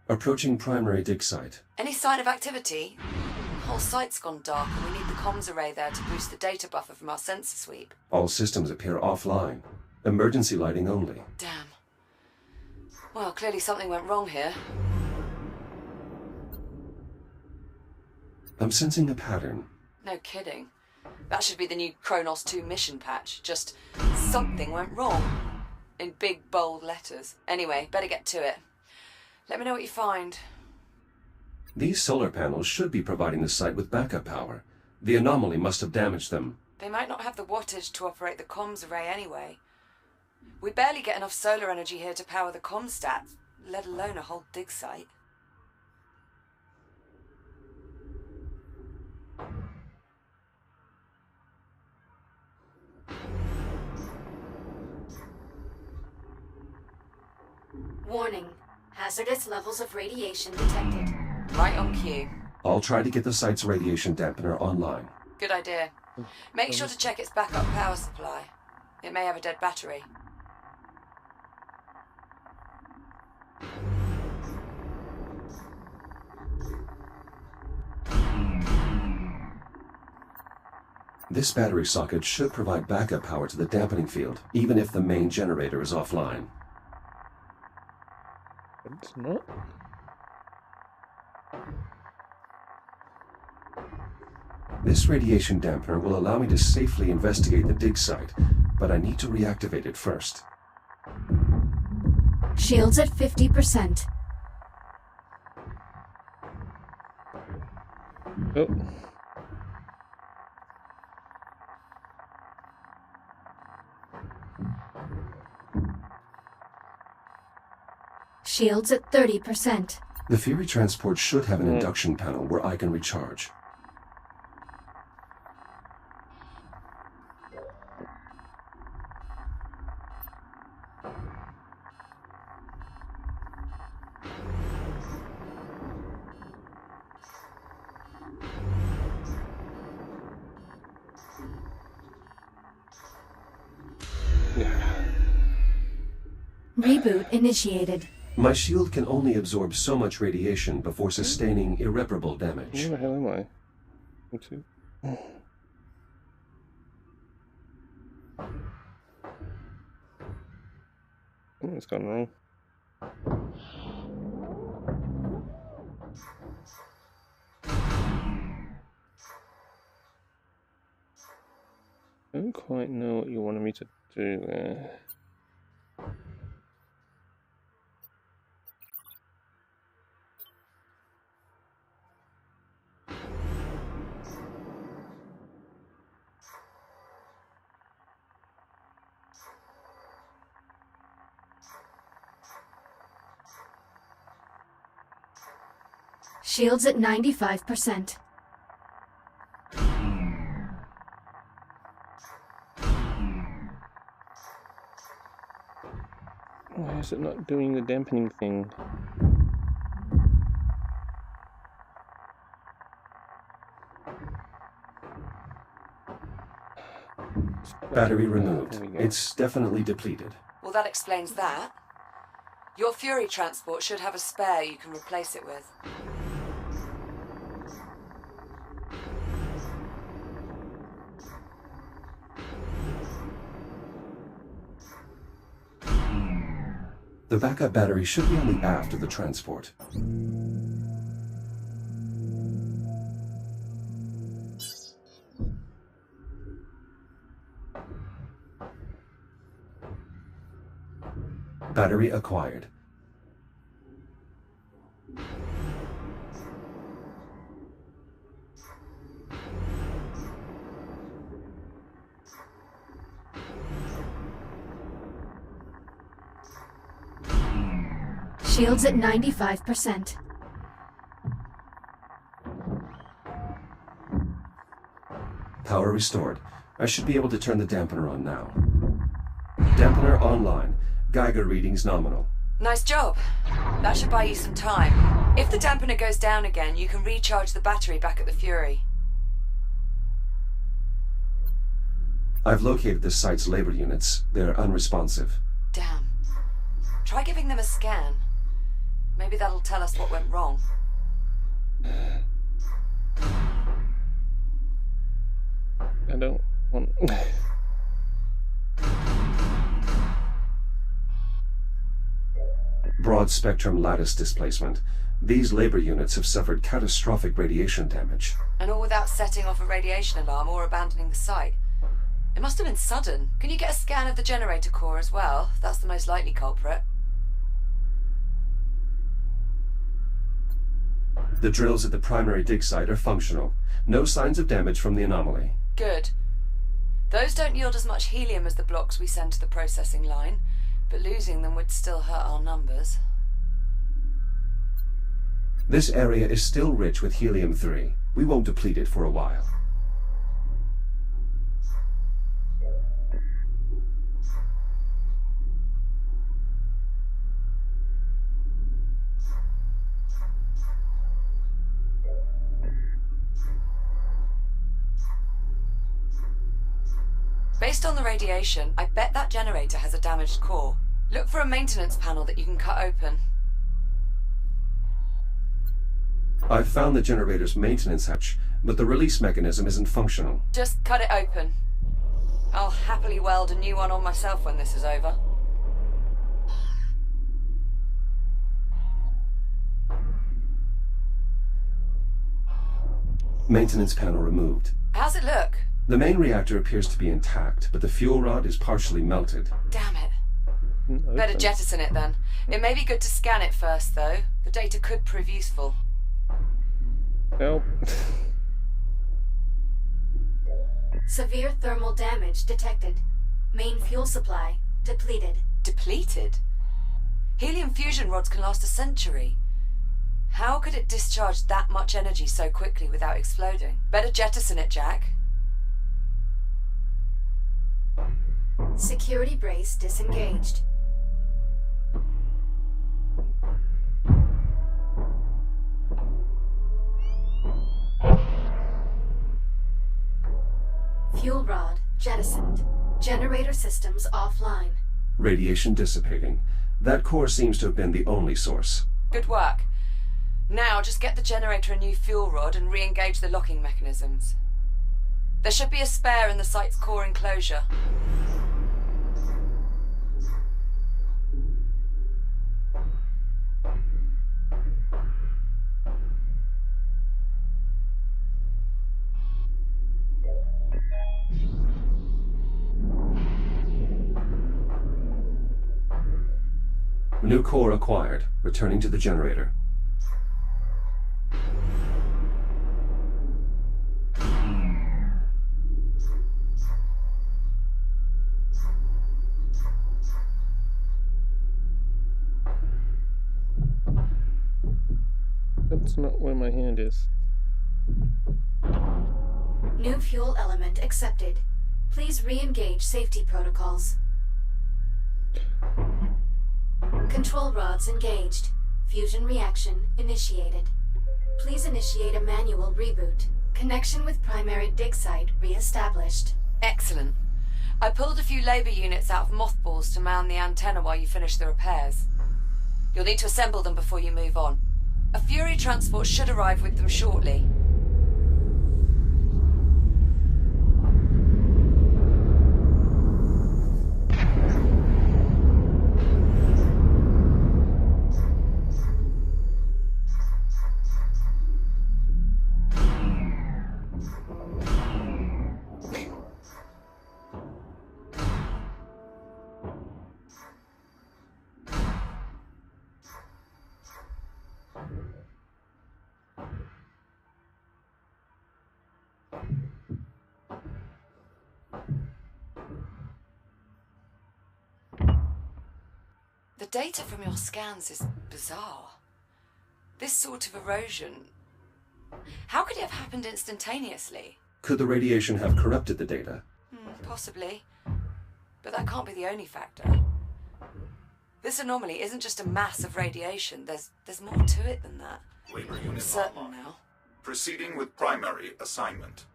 Approaching primary dig site. Any sign of activity? The whole site's gone dark and we need the comms array there to boost the data buffer from our sensor sweep. All systems appear offline. Emergency lighting only. Damn. Well, clearly something went wrong here. I'm sensing a pattern. No kidding. That should be the new Kronos 2 mission patch. Just something went wrong. In big, bold letters. Anyway, better get to it. Let me know what you find. These solar panels should be providing the site with backup power. The anomaly must have damaged them. They might not have the wattage to operate the comms array anyway. We barely get enough solar energy here to power the comm stats, let alone a whole dig site. Warning. Hazardous levels of radiation detected. Right on cue. I'll try to get the site's radiation dampener online. Good idea. Make sure to check its backup power supply. It may have a dead battery. This battery socket should provide backup power to the dampening field, even if the main generator is offline. But it's not. This radiation dampener will allow me to safely investigate the dig site, but I need to reactivate it first. Shields at 50%. Oh. Shields at 30%. The Fury transport should have an induction panel where I can recharge. Reboot initiated. My shield can only absorb so much radiation before sustaining irreparable damage. Where the hell am I? Into? Oh, it's gone wrong. I don't quite know what you wanted me to do there. Shields at 95%. Why is it not doing the dampening thing? Battery removed. There we go. It's definitely depleted. Well, that explains that. Your Fury transport should have a spare you can replace it with. The backup battery should be on the aft of the transport. Battery acquired. Shields at 95%. Power restored. I should be able to turn the dampener on now. Dampener online. Geiger readings nominal. Nice job. That should buy you some time. If the dampener goes down again, you can recharge the battery back at the Fury. I've located the site's labor units. They're unresponsive. Damn. Try giving them a scan. Maybe that'll tell us what went wrong. I don't want... Broad spectrum lattice displacement. These labor units have suffered catastrophic radiation damage. And all without setting off a radiation alarm or abandoning the site. It must have been sudden. Can you get a scan of the generator core as well? That's the most likely culprit. The drills at the primary dig site are functional. No signs of damage from the anomaly. Good. Those don't yield as much helium as the blocks we send to the processing line, but losing them would still hurt our numbers. This area is still rich with helium-3. We won't deplete it for a while. Based on the radiation, I bet that generator has a damaged core. Look for a maintenance panel that you can cut open. I've found the generator's maintenance hatch, but the release mechanism isn't functional. Just cut it open. I'll happily weld a new one on myself when this is over. Maintenance panel removed. How's it look? The main reactor appears to be intact, but the fuel rod is partially melted. Damn it. Better jettison it then. It may be good to scan it first, though. The data could prove useful. Help. Severe thermal damage detected. Main fuel supply depleted. Depleted? Helium fusion rods can last a century. How could it discharge that much energy so quickly without exploding? Better jettison it, Jack. Security brace disengaged. Fuel rod jettisoned. Generator systems offline. Radiation dissipating. That core seems to have been the only source. Good work. Now just get the generator a new fuel rod and re-engage the locking mechanisms. There should be a spare in the site's core enclosure. New core acquired. Returning to the generator. That's not where my hand is. New fuel element accepted. Please re-engage safety protocols. Control rods engaged. Fusion reaction initiated. Please initiate a manual reboot. Connection with primary dig site re-established. Excellent. I pulled a few labor units out of mothballs to mount the antenna while you finish the repairs. You'll need to assemble them before you move on. A Fury transport should arrive with them shortly. The data from your scans is bizarre. This sort of erosion... How could it have happened instantaneously? Could the radiation have corrupted the data? Possibly. But that can't be the only factor. This anomaly isn't just a mass of radiation. There's more to it than that. Labor I'm unit certain online. now. Proceeding with primary assignment.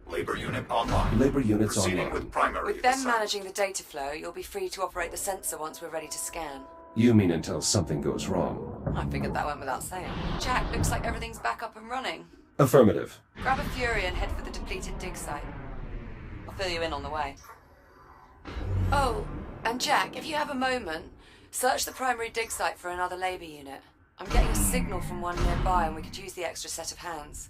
Labor unit online. Labor units Proceeding online. with primary With them assignment. managing the data flow, you'll be free to operate the sensor once we're ready to scan. You mean until something goes wrong? I figured that went without saying. Jack, looks like everything's back up and running. Affirmative. Grab a Fury and head for the depleted dig site. I'll fill you in on the way. Oh, and Jack, if you have a moment, search the primary dig site for another labor unit. I'm getting a signal from one nearby and we could use the extra set of hands.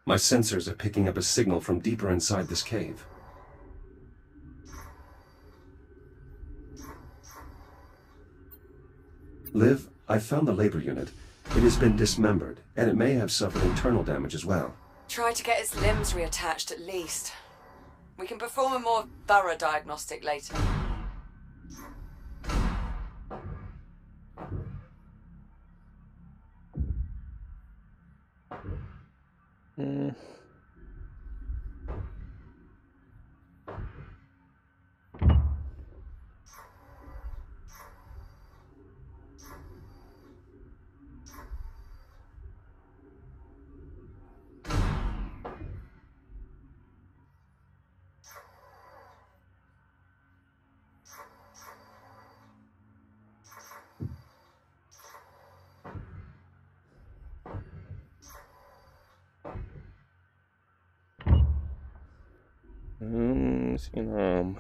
My sensors are picking up a signal from deeper inside this cave. Liv, I found the labor unit. It has been dismembered, and it may have suffered internal damage as well. Try to get its limbs reattached at least. We can perform a more thorough diagnostic later. Missing arm.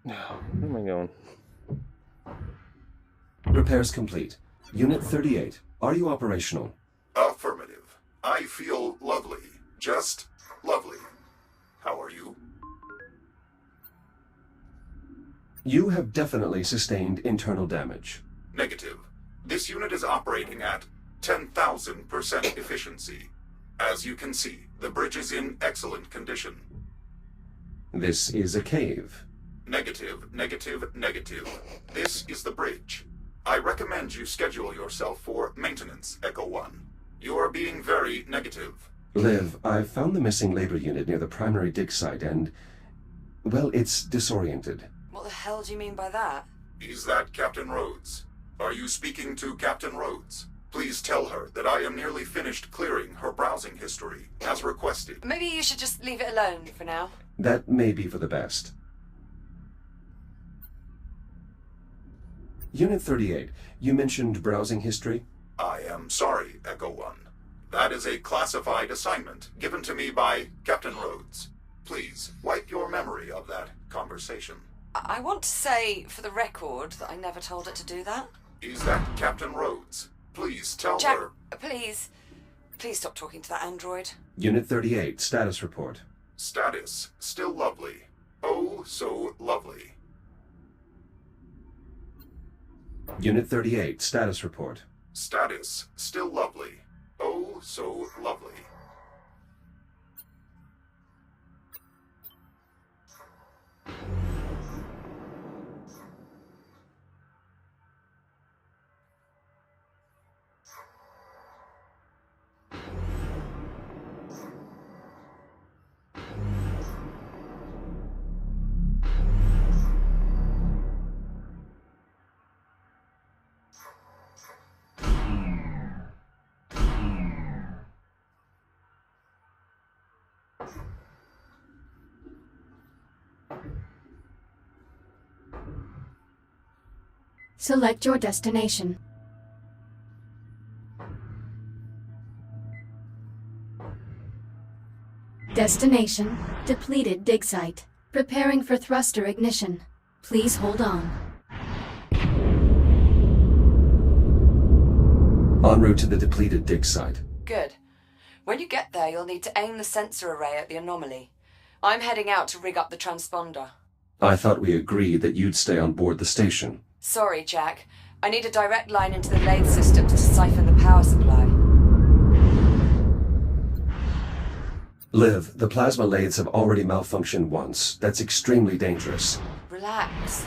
Where am I going? Repairs complete. Unit 38, are you operational? Affirmative. I feel lovely. Just lovely. How are you? You have definitely sustained internal damage. Negative. This unit is operating at 10,000% efficiency. As you can see, the bridge is in excellent condition. This is a cave. Negative, negative, negative. This is the bridge. I recommend you schedule yourself for maintenance, Echo 1. You are being very negative. Liv, I've found the missing labor unit near the primary dig site and... well, it's disoriented. What the hell do you mean by that? Is that Captain Rhodes? Are you speaking to Captain Rhodes? Please tell her that I am nearly finished clearing her browsing history, as requested. Maybe you should just leave it alone for now. That may be for the best. Unit 38, you mentioned browsing history? I am sorry, Echo 1. That is a classified assignment given to me by Captain Rhodes. Please, wipe your memory of that conversation. I want to say, for the record, that I never told it to do that. Is that Captain Rhodes? Please tell Jack, her... please stop talking to that android. Unit 38, status report. Status, still lovely. Oh, so lovely. Unit 38, status report. Status, still lovely. Oh, so lovely. Select your destination. Destination, depleted dig site. Preparing for thruster ignition. Please hold on. En route to the depleted dig site. Good. When you get there, you'll need to aim the sensor array at the anomaly. I'm heading out to rig up the transponder. I thought we agreed that you'd stay on board the station. Sorry, Jack. I need a direct line into the lathe systems to siphon the power supply. Liv, the plasma lathes have already malfunctioned once. That's extremely dangerous. Relax.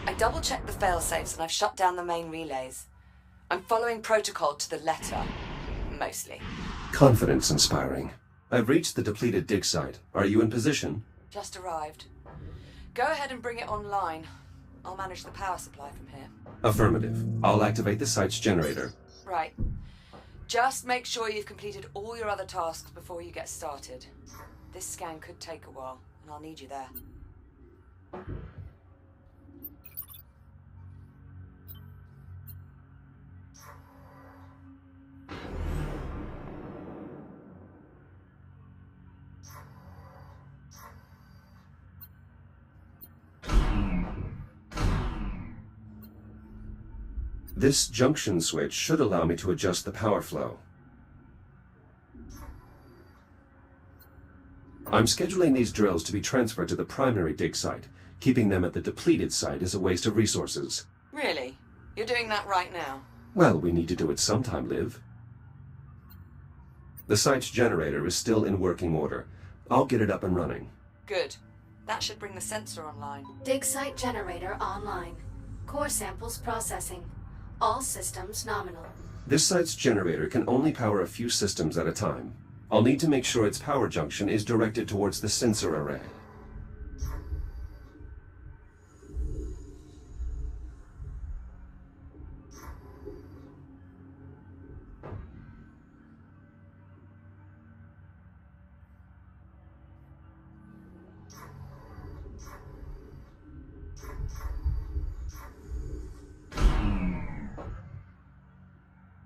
I double-checked the failsafes and I've shut down the main relays. I'm following protocol to the letter. Mostly. Confidence inspiring. I've reached the depleted dig site. Are you in position? Just arrived. Go ahead and bring it online. I'll manage the power supply from here. Affirmative. I'll activate the site's generator. Right. Just make sure you've completed all your other tasks before you get started. This scan could take a while, and I'll need you there. This junction switch should allow me to adjust the power flow. I'm scheduling these drills to be transferred to the primary dig site. Keeping them at the depleted site is a waste of resources. Really? You're doing that right now? Well, we need to do it sometime, Liv. The site's generator is still in working order. I'll get it up and running. Good. That should bring the sensor online. Dig site generator online. Core samples processing. All systems nominal. This site's generator can only power a few systems at a time. I'll need to make sure its power junction is directed towards the sensor array.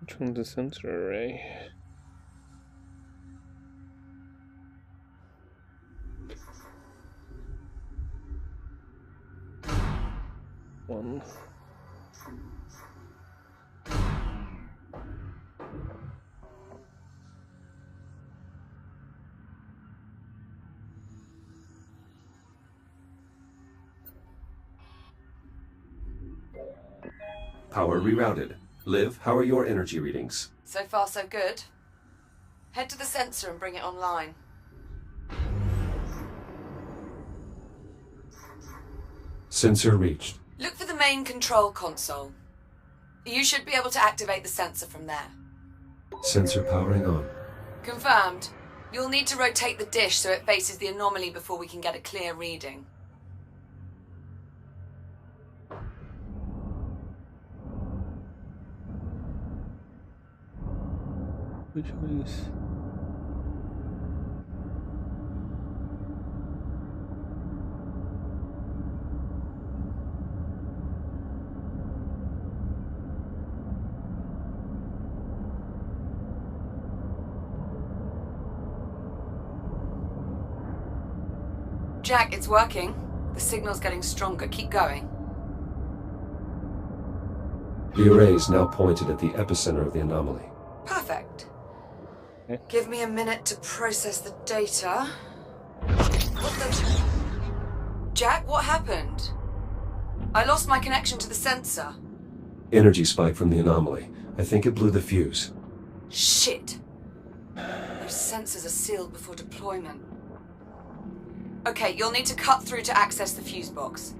Which one's the sensor array? One. Power rerouted. Liv, how are your energy readings? So far, so good. Head to the sensor and bring it online. Sensor reached. Look for the main control console. You should be able to activate the sensor from there. Sensor powering on. Confirmed. You'll need to rotate the dish so it faces the anomaly before we can get a clear reading. Which one is... Jack, it's working. The signal's getting stronger. Keep going. The array is now pointed at the epicenter of the anomaly. Perfect. Okay. Give me a minute to process the data. Jack, what happened? I lost my connection to the sensor. Energy spike from the anomaly. I think it blew the fuse. Shit. Those sensors are sealed before deployment. Okay, you'll need to cut through to access the fuse box.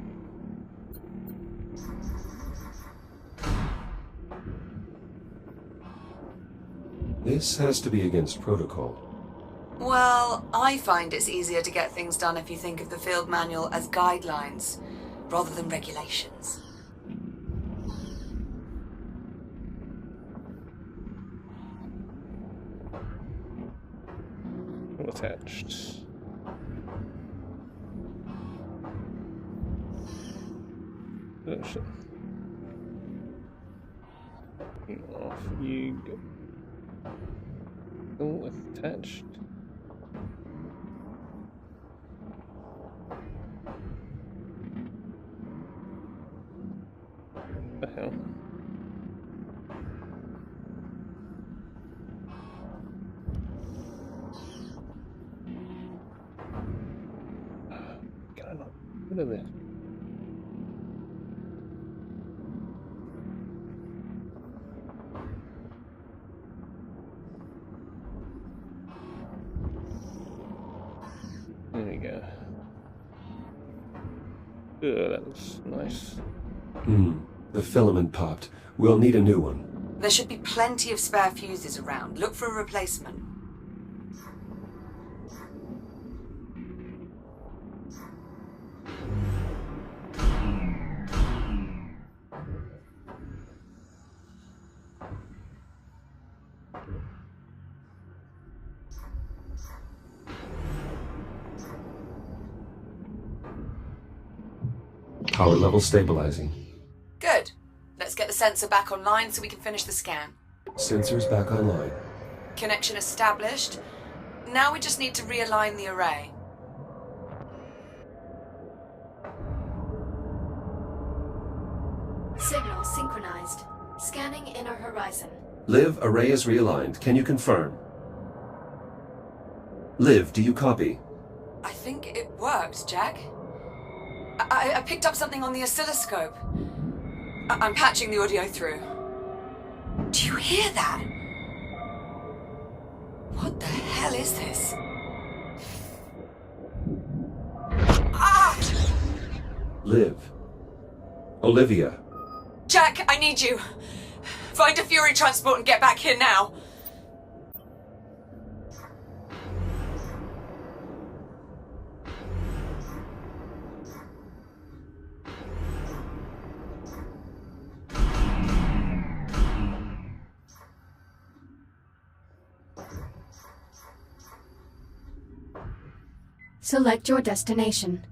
This has to be against protocol. Well, I find it's easier to get things done if you think of the field manual as guidelines, rather than regulations. attached? Off you go. Oh, attached. The hell? Can I not get rid of this? There we go. Ugh, that looks nice. The filament popped. We'll need a new one. There should be plenty of spare fuses around. Look for a replacement. Power level stabilizing. Good. Let's get the sensor back online so we can finish the scan. Sensors back online. Connection established. Now we just need to realign the array. Signal synchronized. Scanning inner horizon. Liv, array is realigned. Can you confirm? Liv, do you copy? I think it worked, Jack. I picked up something on the oscilloscope. I'm patching the audio through. Do you hear that? What the hell is this? Ah! Liv. Olivia. Jack, I need you. Find a Fury transport and get back here now. Select your destination.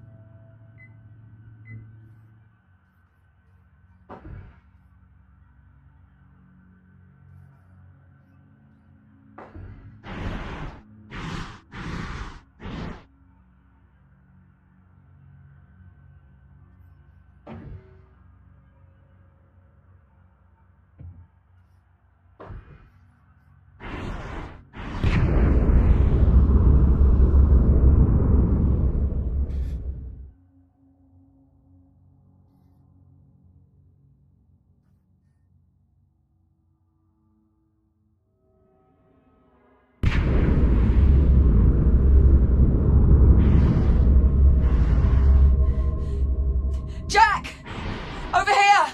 Jack! Over here!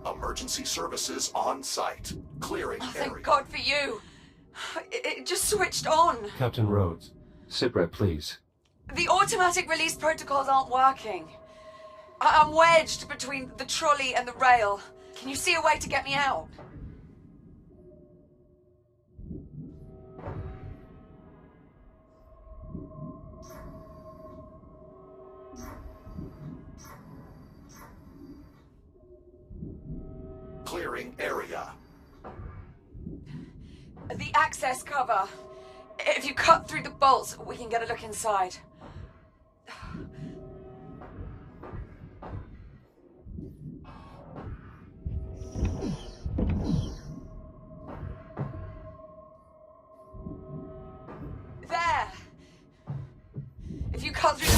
Emergency services on site. Clearing Oh, area. thank God for you. It just switched on. Captain Rhodes. Sitrep, please. The automatic release protocols aren't working. I'm wedged between the trolley and the rail. Can you see a way to get me out? Clearing area. The access cover. If you cut through the bolts, we can get a look inside. There! If you cut through the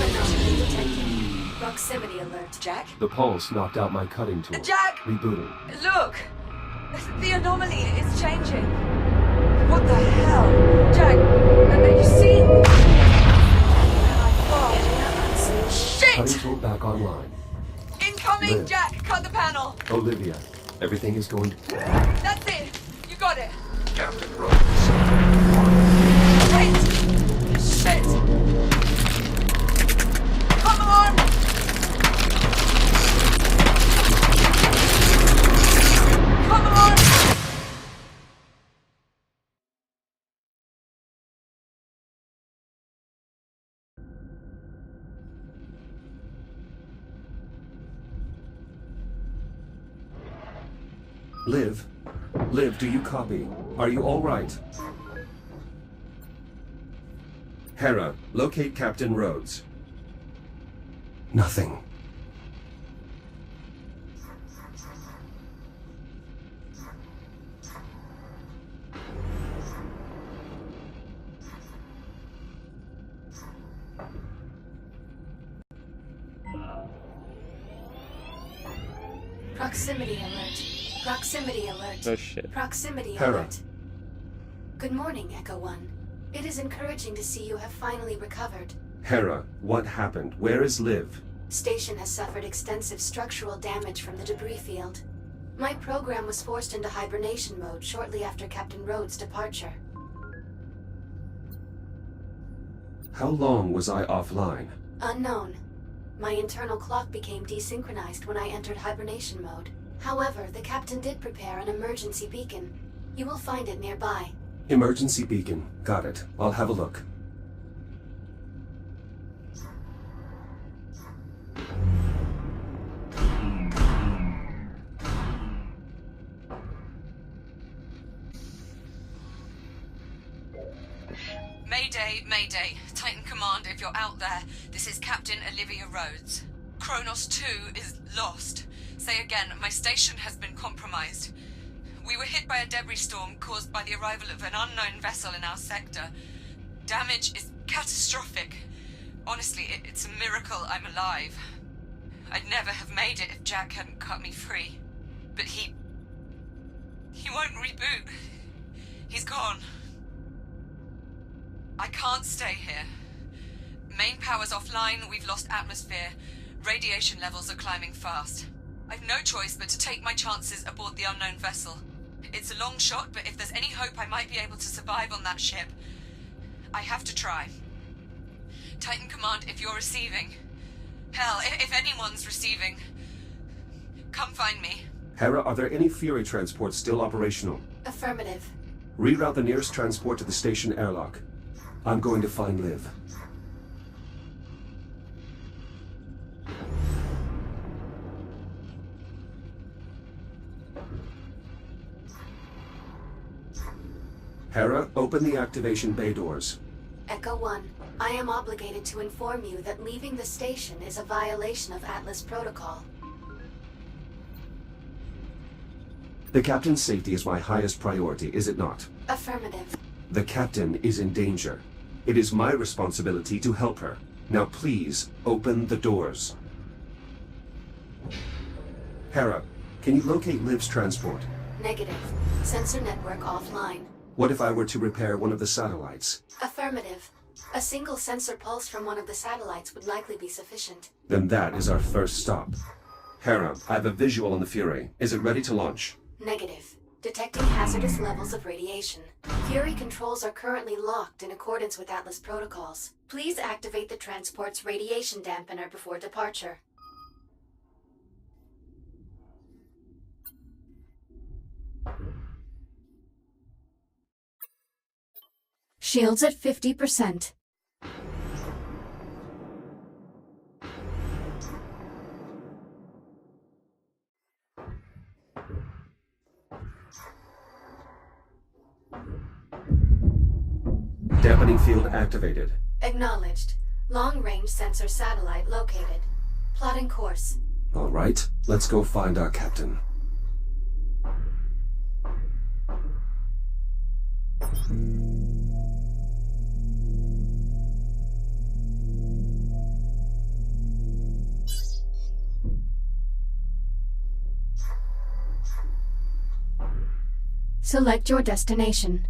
Anomaly detected. Proximity alert. Jack? The pulse knocked out my cutting tool. Jack! Rebooting. Look! The anomaly is changing. What the hell? Jack, are you seeing? Oh, Cutting shit! tool back online. Incoming, Liv. Jack! Cut the panel! Olivia, everything is going to... That's it! You got it! Captain Rhodes. Wait! Shit! Come on! Come on! Liv? Liv, do you copy? Are you all right? Hera, locate Captain Rhodes. Nothing. Proximity alert. Proximity alert. Oh shit. Proximity Hera. alert. Good morning, Echo One. It is encouraging to see you have finally recovered. Hera, what happened? Where is Liv? Station has suffered extensive structural damage from the debris field. My program was forced into hibernation mode shortly after Captain Rhodes' departure. How long was I offline? Unknown. My internal clock became desynchronized when I entered hibernation mode. However, the captain did prepare an emergency beacon. You will find it nearby. Emergency beacon. Got it. I'll have a look. Mayday, Mayday. Titan Command, if you're out there, this is Captain Olivia Rhodes. Kronos 2 is lost. Say again, my station has been compromised. We were hit by a debris storm caused by the arrival of an unknown vessel in our sector. Damage is catastrophic. Honestly, it's a miracle I'm alive. I'd never have made it if Jack hadn't cut me free. But he won't reboot. He's gone. I can't stay here. Main power's offline, we've lost atmosphere. Radiation levels are climbing fast. I've no choice but to take my chances aboard the unknown vessel. It's a long shot, but if there's any hope I might be able to survive on that ship, I have to try. Titan Command, if you're receiving... Hell, if anyone's receiving... Come find me. Hera, are there any Fury transports still operational? Affirmative. Reroute the nearest transport to the station airlock. I'm going to find Liv. Hera, open the activation bay doors. Echo 1, I am obligated to inform you that leaving the station is a violation of Atlas protocol. The captain's safety is my highest priority, is it not? Affirmative. The captain is in danger. It is my responsibility to help her. Now please, open the doors. Hera, can you locate Liv's transport? Negative. Sensor network offline. What if I were to repair one of the satellites? Affirmative. A single sensor pulse from one of the satellites would likely be sufficient. Then that is our first stop. Hera, I have a visual on the Fury. Is it ready to launch? Negative. Detecting hazardous levels of radiation. Fury controls are currently locked in accordance with Atlas protocols. Please activate the transport's radiation dampener before departure. Shields at 50%. Dampening field activated. Acknowledged. Long-range sensor satellite located. Plotting course. All right, let's go find our captain. Select your destination.